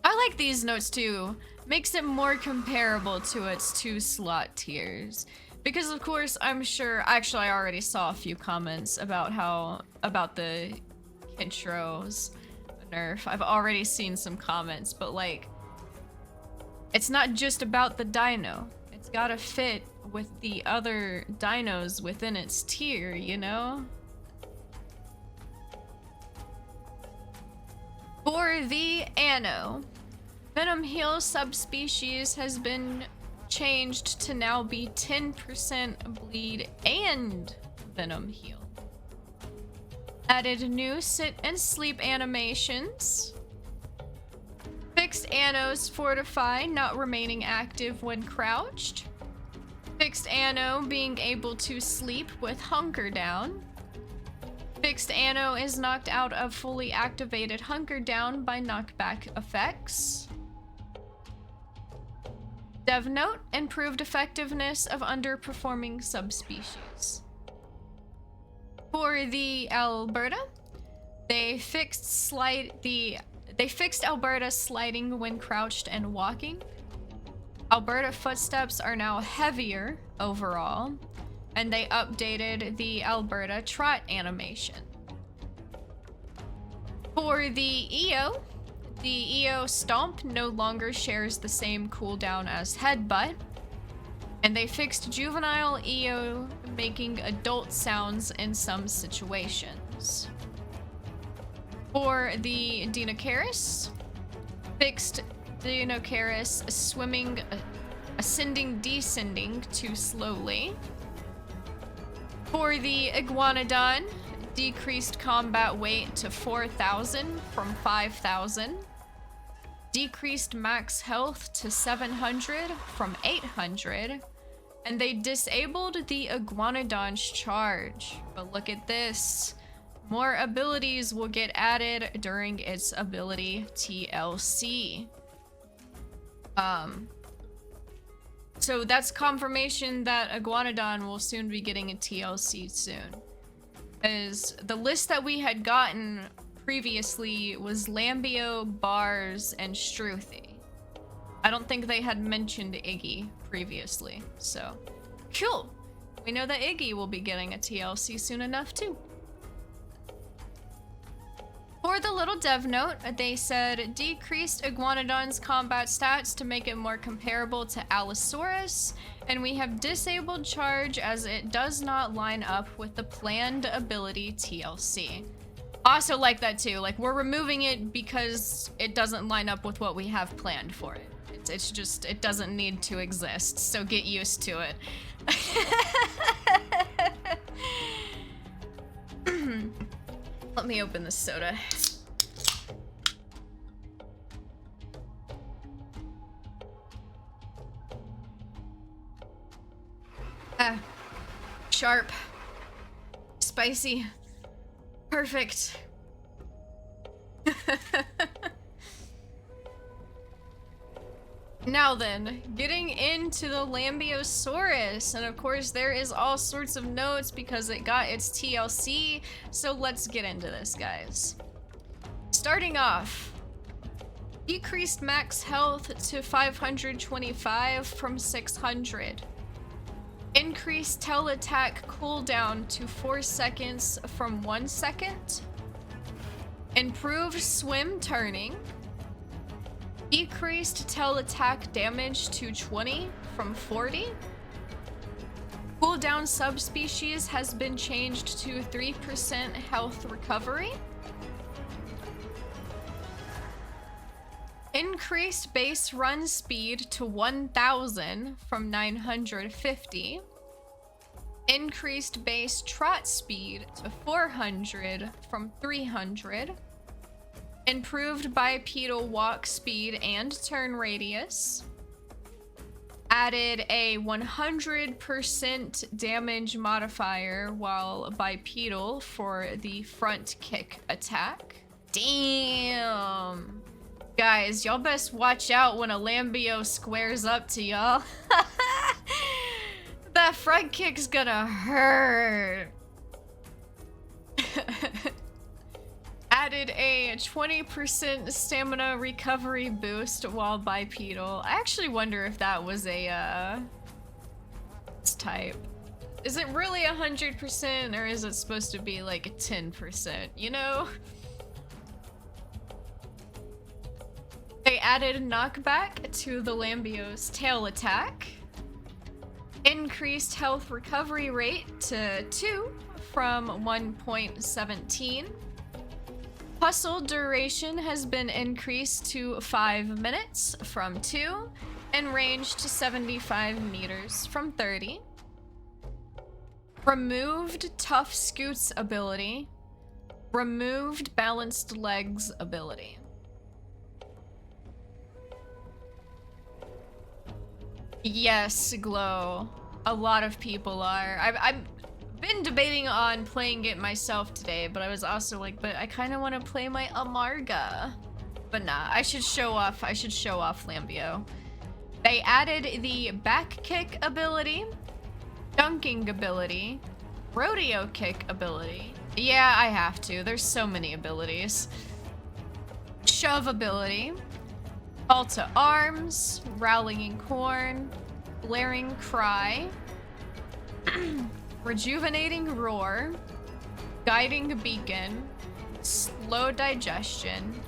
I like these notes too. Makes it more comparable to its 2-slot tiers. Because of course, I'm sure, actually I already saw a few comments about the Kintro's nerf. I've already seen some comments, but like, it's not just about the dino. It's gotta fit with the other dinos within its tier, you know? For the Anno, Venom Heal subspecies has been changed to now be 10% bleed and Venom Heal. Added new sit and sleep animations. Fixed Anno's Fortify not remaining active when crouched. Fixed Anno being able to sleep with Hunker Down. Fixed Anno is knocked out of fully activated Hunker Down by knockback effects. Dev note, improved effectiveness of underperforming subspecies. For the Alberta, they fixed Alberta sliding when crouched and walking. Alberta footsteps are now heavier overall, and they updated the Alberta trot animation. For the EO Stomp no longer shares the same cooldown as Headbutt, and they fixed juvenile EO making adult sounds in some situations. For the Deinocheirus, fixed Deinocheirus swimming, ascending, descending too slowly. For the Iguanodon, decreased combat weight to 4,000 from 5,000. Decreased max health to 700 from 800. And they disabled the Iguanodon's charge. But look at this. More abilities will get added during its ability TLC. So that's confirmation that Iguanodon will soon be getting a TLC soon. As the list that we had gotten previously was Lambeo, Bars, and Struthy. I don't think they had mentioned Iggy previously, so cool. We know that Iggy will be getting a TLC soon enough too. For the little dev note, they said decreased Iguanodon's combat stats to make it more comparable to Allosaurus, and we have disabled charge as it does not line up with the planned ability TLC. Also like that too, like we're removing it because it doesn't line up with what we have planned for it. It's just, it doesn't need to exist, so get used to it. Let me open this soda. Sharp. Spicy. Perfect. Now then, getting into the Lambeosaurus, and of course there is all sorts of notes because it got its TLC, so let's get into this, guys. Starting off, decreased max health to 525 from 600. Increased tail attack cooldown to 4 seconds from 1 second. Improved swim turning. Decreased tail attack damage to 20 from 40. Cooldown subspecies has been changed to 3% health recovery. Increased base run speed to 1,000 from 950. Increased base trot speed to 400 from 300. Improved bipedal walk speed and turn radius. Added a 100% damage modifier while bipedal for the front kick attack. Damn. Guys, y'all best watch out when a Lambeo squares up to y'all. That front kick's gonna hurt. Added a 20% stamina recovery boost while bipedal. I actually wonder if that was a type. Is it really 100% or is it supposed to be like a 10%, you know? They added knockback to the Lambeo's tail attack. Increased health recovery rate to 2 from 1.17. Puzzle duration has been increased to 5 minutes from 2, and range to 75 meters from 30. Removed tough scoots ability. Removed balanced legs ability. Yes, Glow. A lot of people are. I've been debating on playing it myself today, but I was also like, but I kind of want to play my Amarga. But nah, I should show off Lambeo. They added the back kick ability, dunking ability, rodeo kick ability. Yeah, I have to. There's so many abilities. Shove ability, call to arms, rallying corn, blaring cry, rejuvenating roar, guiding beacon, slow digestion,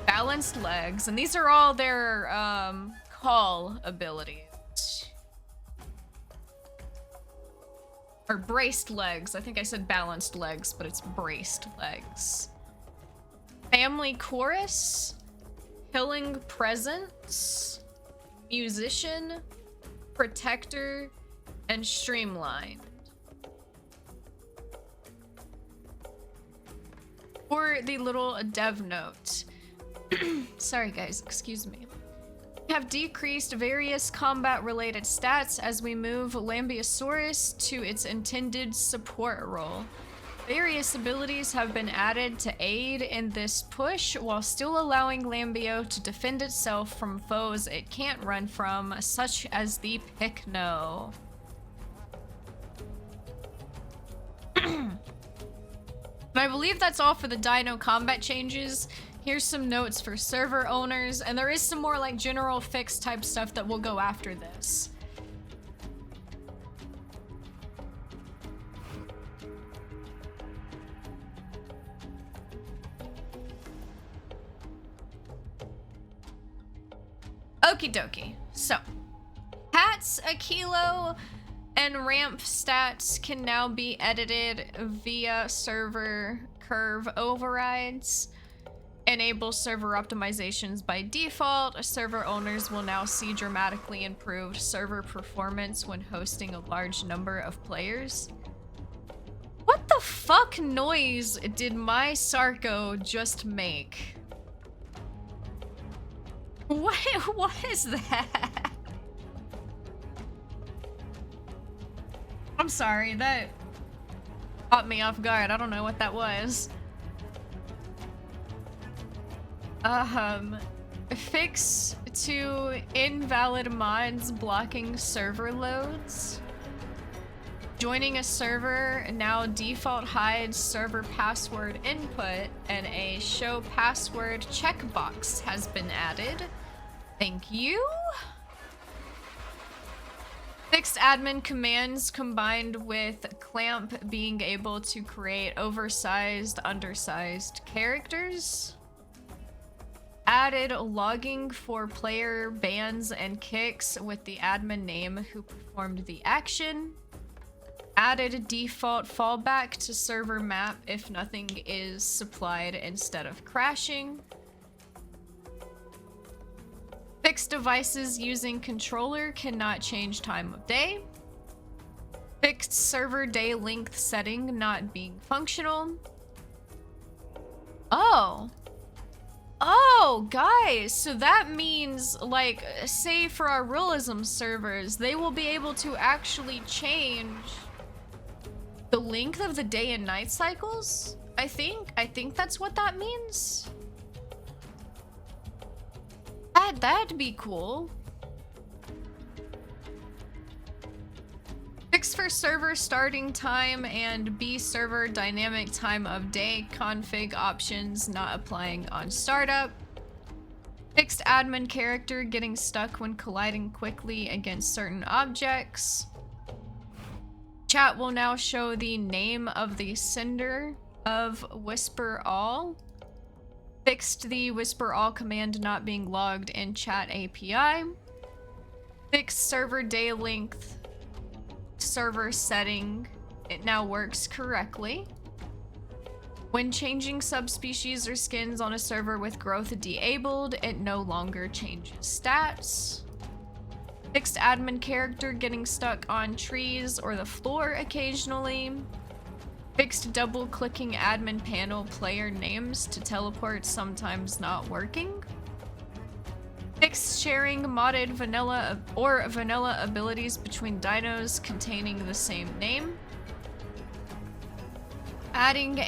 balanced legs, and these are all their call abilities. Or braced legs. I think I said balanced legs, but it's braced legs. Family chorus, healing presence, musician, protector, and streamlined. Or the little dev note. Sorry guys, excuse me. Have decreased various combat-related stats as we move Lambeosaurus to its intended support role. Various abilities have been added to aid in this push while still allowing Lambeo to defend itself from foes it can't run from, such as the Picno. I believe that's all for the Dino combat changes. Here's some notes for server owners, and there is some more like general fix type stuff that will go after this. Okie dokie. So, hats, a kilo, and ramp stats can now be edited via server curve overrides. Enable server optimizations by default. Server owners will now see dramatically improved server performance when hosting a large number of players. What the fuck noise did my Sarko just make? What is that? I'm sorry, that caught me off guard. I don't know what that was. Fix to invalid mods blocking server loads. Joining a server now default hides server password input, and a show password checkbox has been added. Thank you. Fixed admin commands combined with clamp being able to create oversized, undersized characters. Added logging for player bans and kicks with the admin name who performed the action. Added default fallback to server map if nothing is supplied instead of crashing. Fixed devices using controller cannot change time of day. Fixed server day length setting not being functional. Oh, guys, so that means, like, say for our realism servers, they will be able to actually change the length of the day and night cycles? I think that's what that means. That'd be cool. for server starting time and B server dynamic time of day config options not applying on startup. Fixed admin character getting stuck when colliding quickly against certain objects. Chat will now show the name of the sender of Whisper All. Fixed the Whisper All command not being logged in chat API. Fixed server day length server setting. It now works correctly. When changing subspecies or skins on a server with growth disabled, it no longer changes stats. Fixed admin character getting stuck on trees or the floor occasionally. Fixed double clicking admin panel player names to teleport sometimes not working. Fixed sharing modded vanilla or vanilla abilities between dinos containing the same name. Added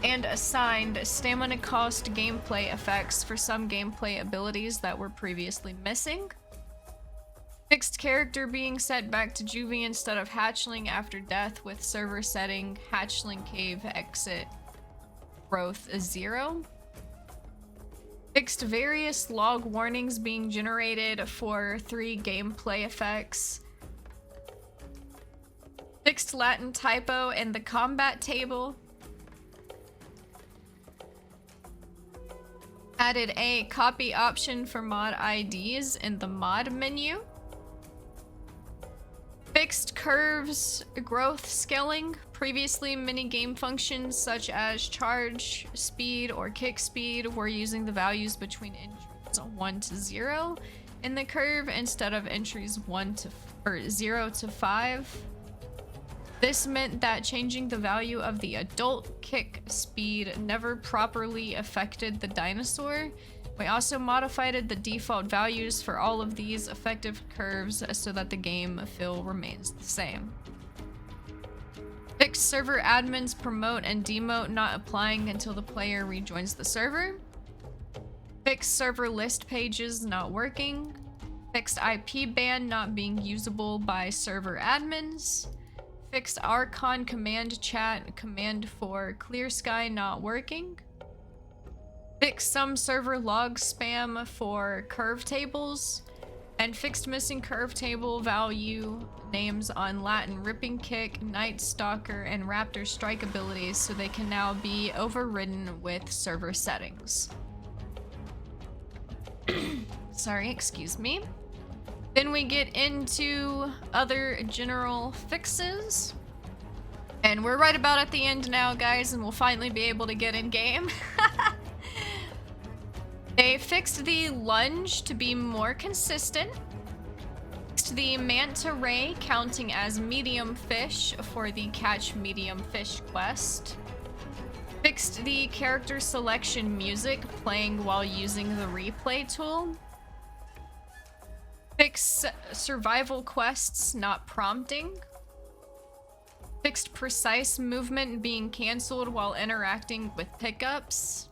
and assigned stamina cost gameplay effects for some gameplay abilities that were previously missing. Fixed character being set back to juvie instead of hatchling after death with server setting hatchling cave exit growth 0. Fixed various log warnings being generated for 3 gameplay effects. Fixed Latin typo in the combat table. Added a copy option for mod IDs in the mod menu. Fixed curves growth scaling. Previously, minigame functions such as charge speed or kick speed were using the values between entries 1 to 0 in the curve instead of entries 0 to 5. This meant that changing the value of the adult kick speed never properly affected the dinosaur. We also modified the default values for all of these effective curves so that the game feel remains the same. Fixed server admins promote and demote not applying until the player rejoins the server. Fixed server list pages not working. Fixed IP ban not being usable by server admins. Fixed Archon command chat command for clear sky not working. Fixed some server log spam for curve tables. And fixed missing curve table value names on Latin Ripping Kick, Night Stalker, and Raptor Strike abilities so they can now be overridden with server settings. Sorry, excuse me. Then we get into other general fixes. And we're right about at the end now, guys, and we'll finally be able to get in game. They fixed the lunge to be more consistent. Fixed the manta ray counting as medium fish for the catch medium fish quest. Fixed the character selection music playing while using the replay tool. Fixed survival quests not prompting. Fixed precise movement being cancelled while interacting with pickups.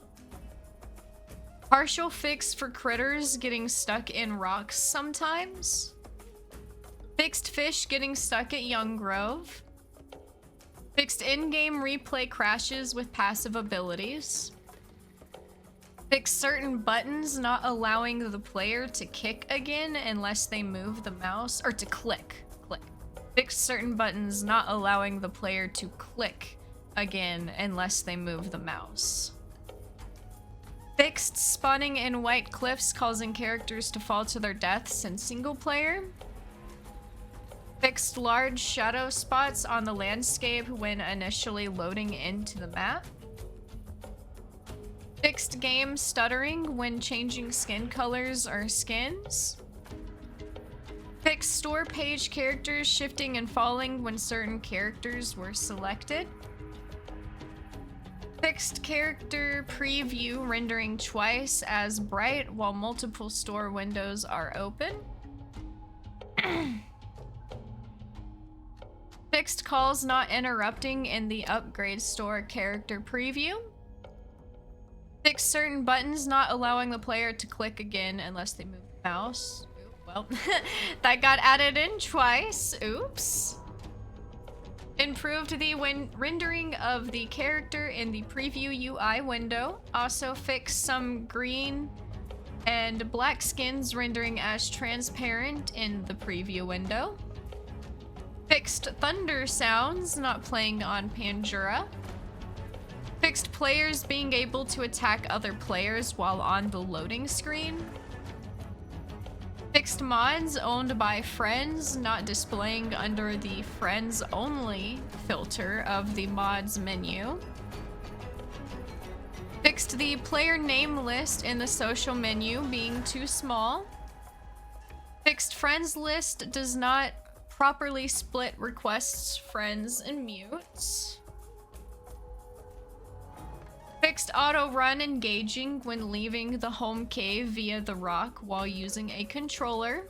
Partial fix for critters getting stuck in rocks sometimes. Fixed fish getting stuck at Young Grove. Fixed in-game replay crashes with passive abilities. Fixed certain buttons not allowing the player to kick again unless they move the mouse, or to click. Fixed certain buttons not allowing the player to click again unless they move the mouse. Fixed spawning in white cliffs causing characters to fall to their deaths in single player. Fixed large shadow spots on the landscape when initially loading into the map. Fixed game stuttering when changing skin colors or skins. Fixed store page characters shifting and falling when certain characters were selected. Fixed character preview rendering twice as bright while multiple store windows are open. Fixed calls not interrupting in the upgrade store character preview. Fixed certain buttons not allowing the player to click again unless they move the mouse. well, that got added in twice. Oops. Improved the rendering of the character in the preview UI window. Also fixed some green and black skins rendering as transparent in the preview window. Fixed thunder sounds not playing on Pandora. Fixed players being able to attack other players while on the loading screen. Fixed mods owned by friends not displaying under the friends only filter of the mods menu. Fixed the player name list in the social menu being too small. Fixed friends list does not properly split requests, friends, and mutes. Fixed auto run engaging when leaving the home cave via the rock while using a controller.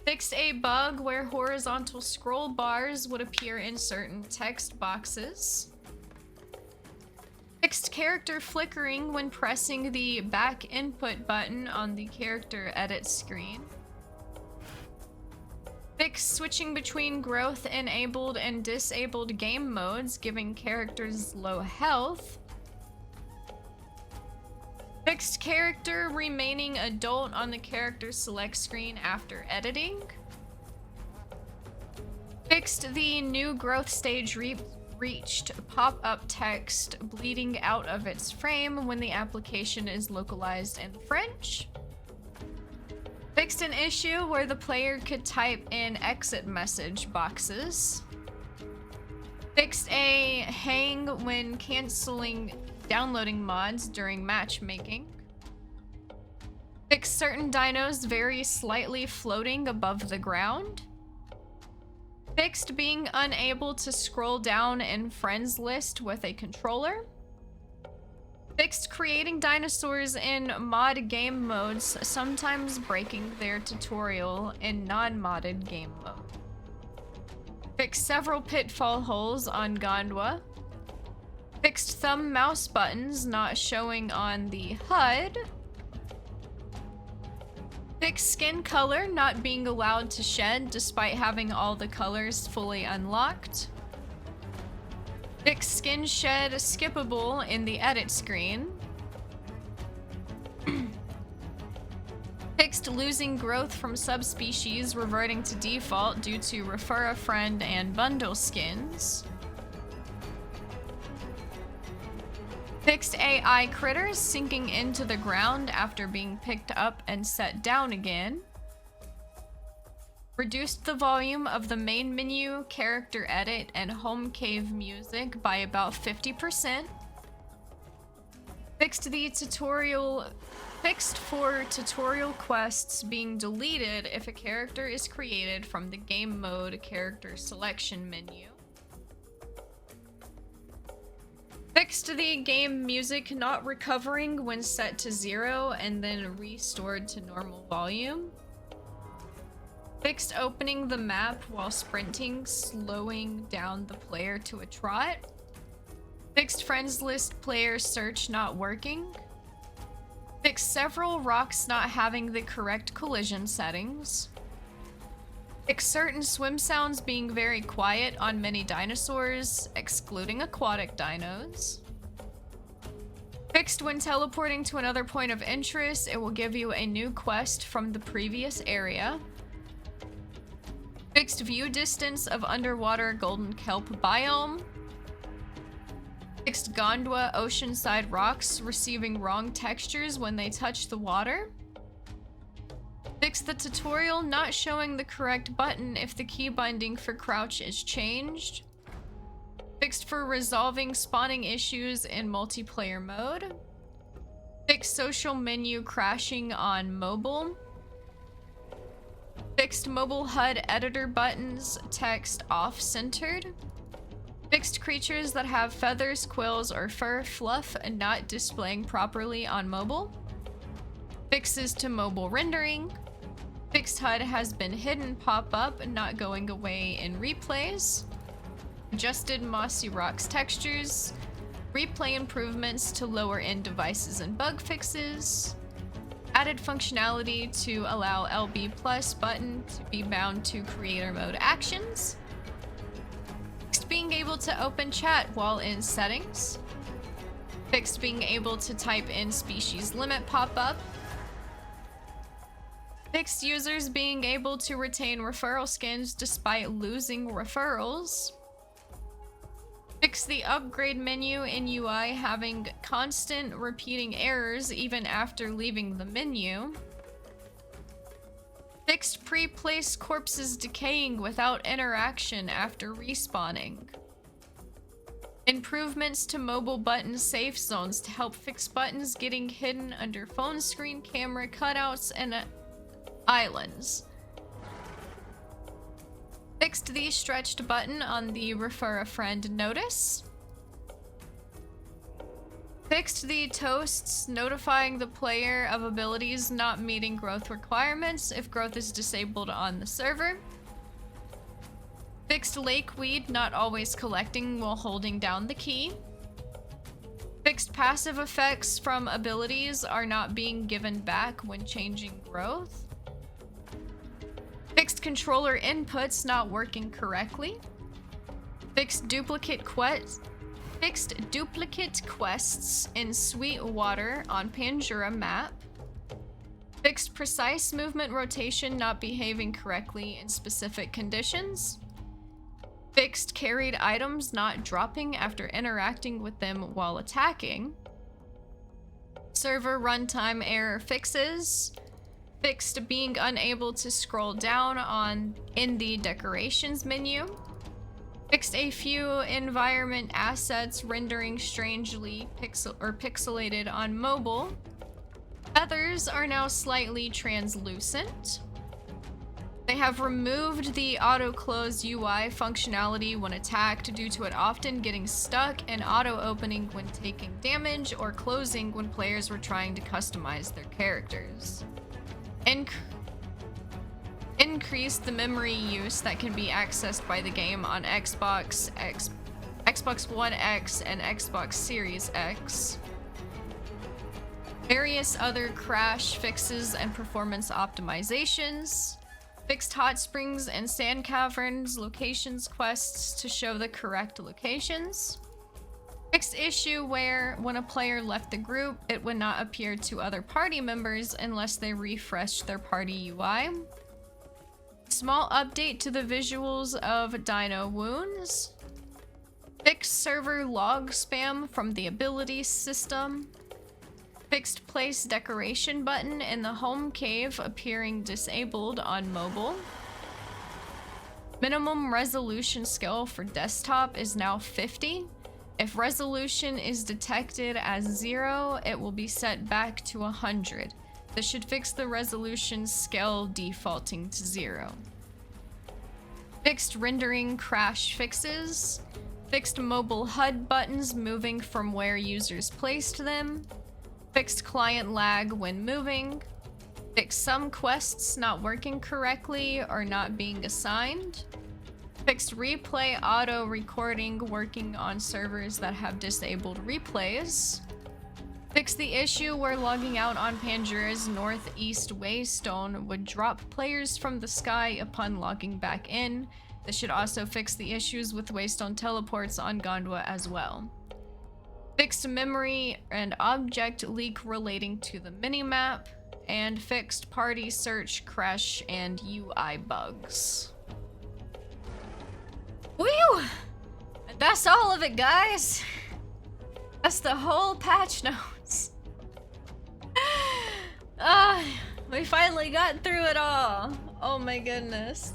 Fixed a bug where horizontal scroll bars would appear in certain text boxes. Fixed character flickering when pressing the back input button on the character edit screen. Fixed switching between growth enabled and disabled game modes, giving characters low health. Fixed character remaining adult on the character select screen after editing. Fixed the new growth stage reached pop-up text bleeding out of its frame when the application is localized in French. Fixed an issue where the player could type in exit message boxes. Fixed a hang when canceling downloading mods during matchmaking. Fixed certain dinos very slightly floating above the ground. Fixed being unable to scroll down in friends list with a controller. Fixed creating dinosaurs in mod game modes, sometimes breaking their tutorial in non-modded game mode. Fixed several pitfall holes on Gondwa. Fixed thumb mouse buttons not showing on the HUD. Fixed skin color not being allowed to shed despite having all the colors fully unlocked. Fixed skin shed skippable in the edit screen. Fixed losing growth from subspecies reverting to default due to refer a friend and bundle skins. Fixed AI critters sinking into the ground after being picked up and set down again. Reduced the volume of the main menu, character edit, and home cave music by about 50%. Fixed for tutorial quests being deleted if a character is created from the game mode character selection menu. Fixed the game music not recovering when set to 0 and then restored to normal volume. Fixed opening the map while sprinting, slowing down the player to a trot. Fixed friends list player search not working. Fixed several rocks not having the correct collision settings. Fixed certain swim sounds being very quiet on many dinosaurs, excluding aquatic dinos. Fixed when teleporting to another point of interest, it will give you a new quest from the previous area. Fixed view distance of underwater golden kelp biome. Fixed Gondwa oceanside rocks receiving wrong textures when they touch the water. Fixed the tutorial not showing the correct button if the key binding for crouch is changed. Fixed for resolving spawning issues in multiplayer mode. Fixed social menu crashing on mobile. Fixed mobile HUD editor buttons, text off-centered. Fixed creatures that have feathers, quills, or fur fluff and not displaying properly on mobile. Fixes to mobile rendering. Fixed HUD has been hidden pop-up and not going away in replays. Adjusted Mossy Rocks textures. Replay improvements to lower-end devices and bug fixes. Added functionality to allow LB Plus button to be bound to creator mode actions. Fixed being able to open chat while in settings. Fixed being able to type in species limit pop-up. Fixed users being able to retain referral skins despite losing referrals. Fix the upgrade menu in UI having constant repeating errors even after leaving the menu. Fixed pre-placed corpses decaying without interaction after respawning. Improvements to mobile button safe zones to help fix buttons getting hidden under phone screen camera cutouts and islands. Fixed the stretched button on the refer a friend notice. Fixed the toasts notifying the player of abilities not meeting growth requirements if growth is disabled on the server. Fixed lakeweed not always collecting while holding down the key. Fixed passive effects from abilities are not being given back when changing growth. Fixed controller inputs not working correctly. Fixed duplicate quests in Sweetwater on Pandura map. Fixed precise movement rotation not behaving correctly in specific conditions. Fixed carried items not dropping after interacting with them while attacking. Server runtime error fixes. Fixed being unable to scroll down in the decorations menu. Fixed a few environment assets rendering strangely pixelated on mobile. Feathers are now slightly translucent. They have removed the auto-close UI functionality when attacked due to it often getting stuck and auto-opening when taking damage or closing when players were trying to customize their characters. Increased the memory use that can be accessed by the game on Xbox One X and Xbox Series X. Various other crash fixes and performance optimizations. Fixed hot springs and sand caverns locations quests to show the correct locations. Fixed issue where when a player left the group, it would not appear to other party members unless they refreshed their party UI. Small update to the visuals of Dino Wounds. Fixed server log spam from the ability system. Fixed place decoration button in the home cave appearing disabled on mobile. Minimum resolution scale for desktop is now 50. If resolution is detected as 0, it will be set back to 100. This should fix the resolution scale defaulting to 0. Fixed rendering crash fixes. Fixed mobile HUD buttons moving from where users placed them. Fixed client lag when moving. Fixed some quests not working correctly or not being assigned. Fixed replay auto recording working on servers that have disabled replays. Fixed the issue where logging out on Pandura's northeast waystone would drop players from the sky upon logging back in. This should also fix the issues with waystone teleports on Gondwa as well. Fixed memory and object leak relating to the minimap. And fixed party search crash and UI bugs. Whew! That's all of it, guys. That's the whole patch notes. We finally got through it all. Oh my goodness.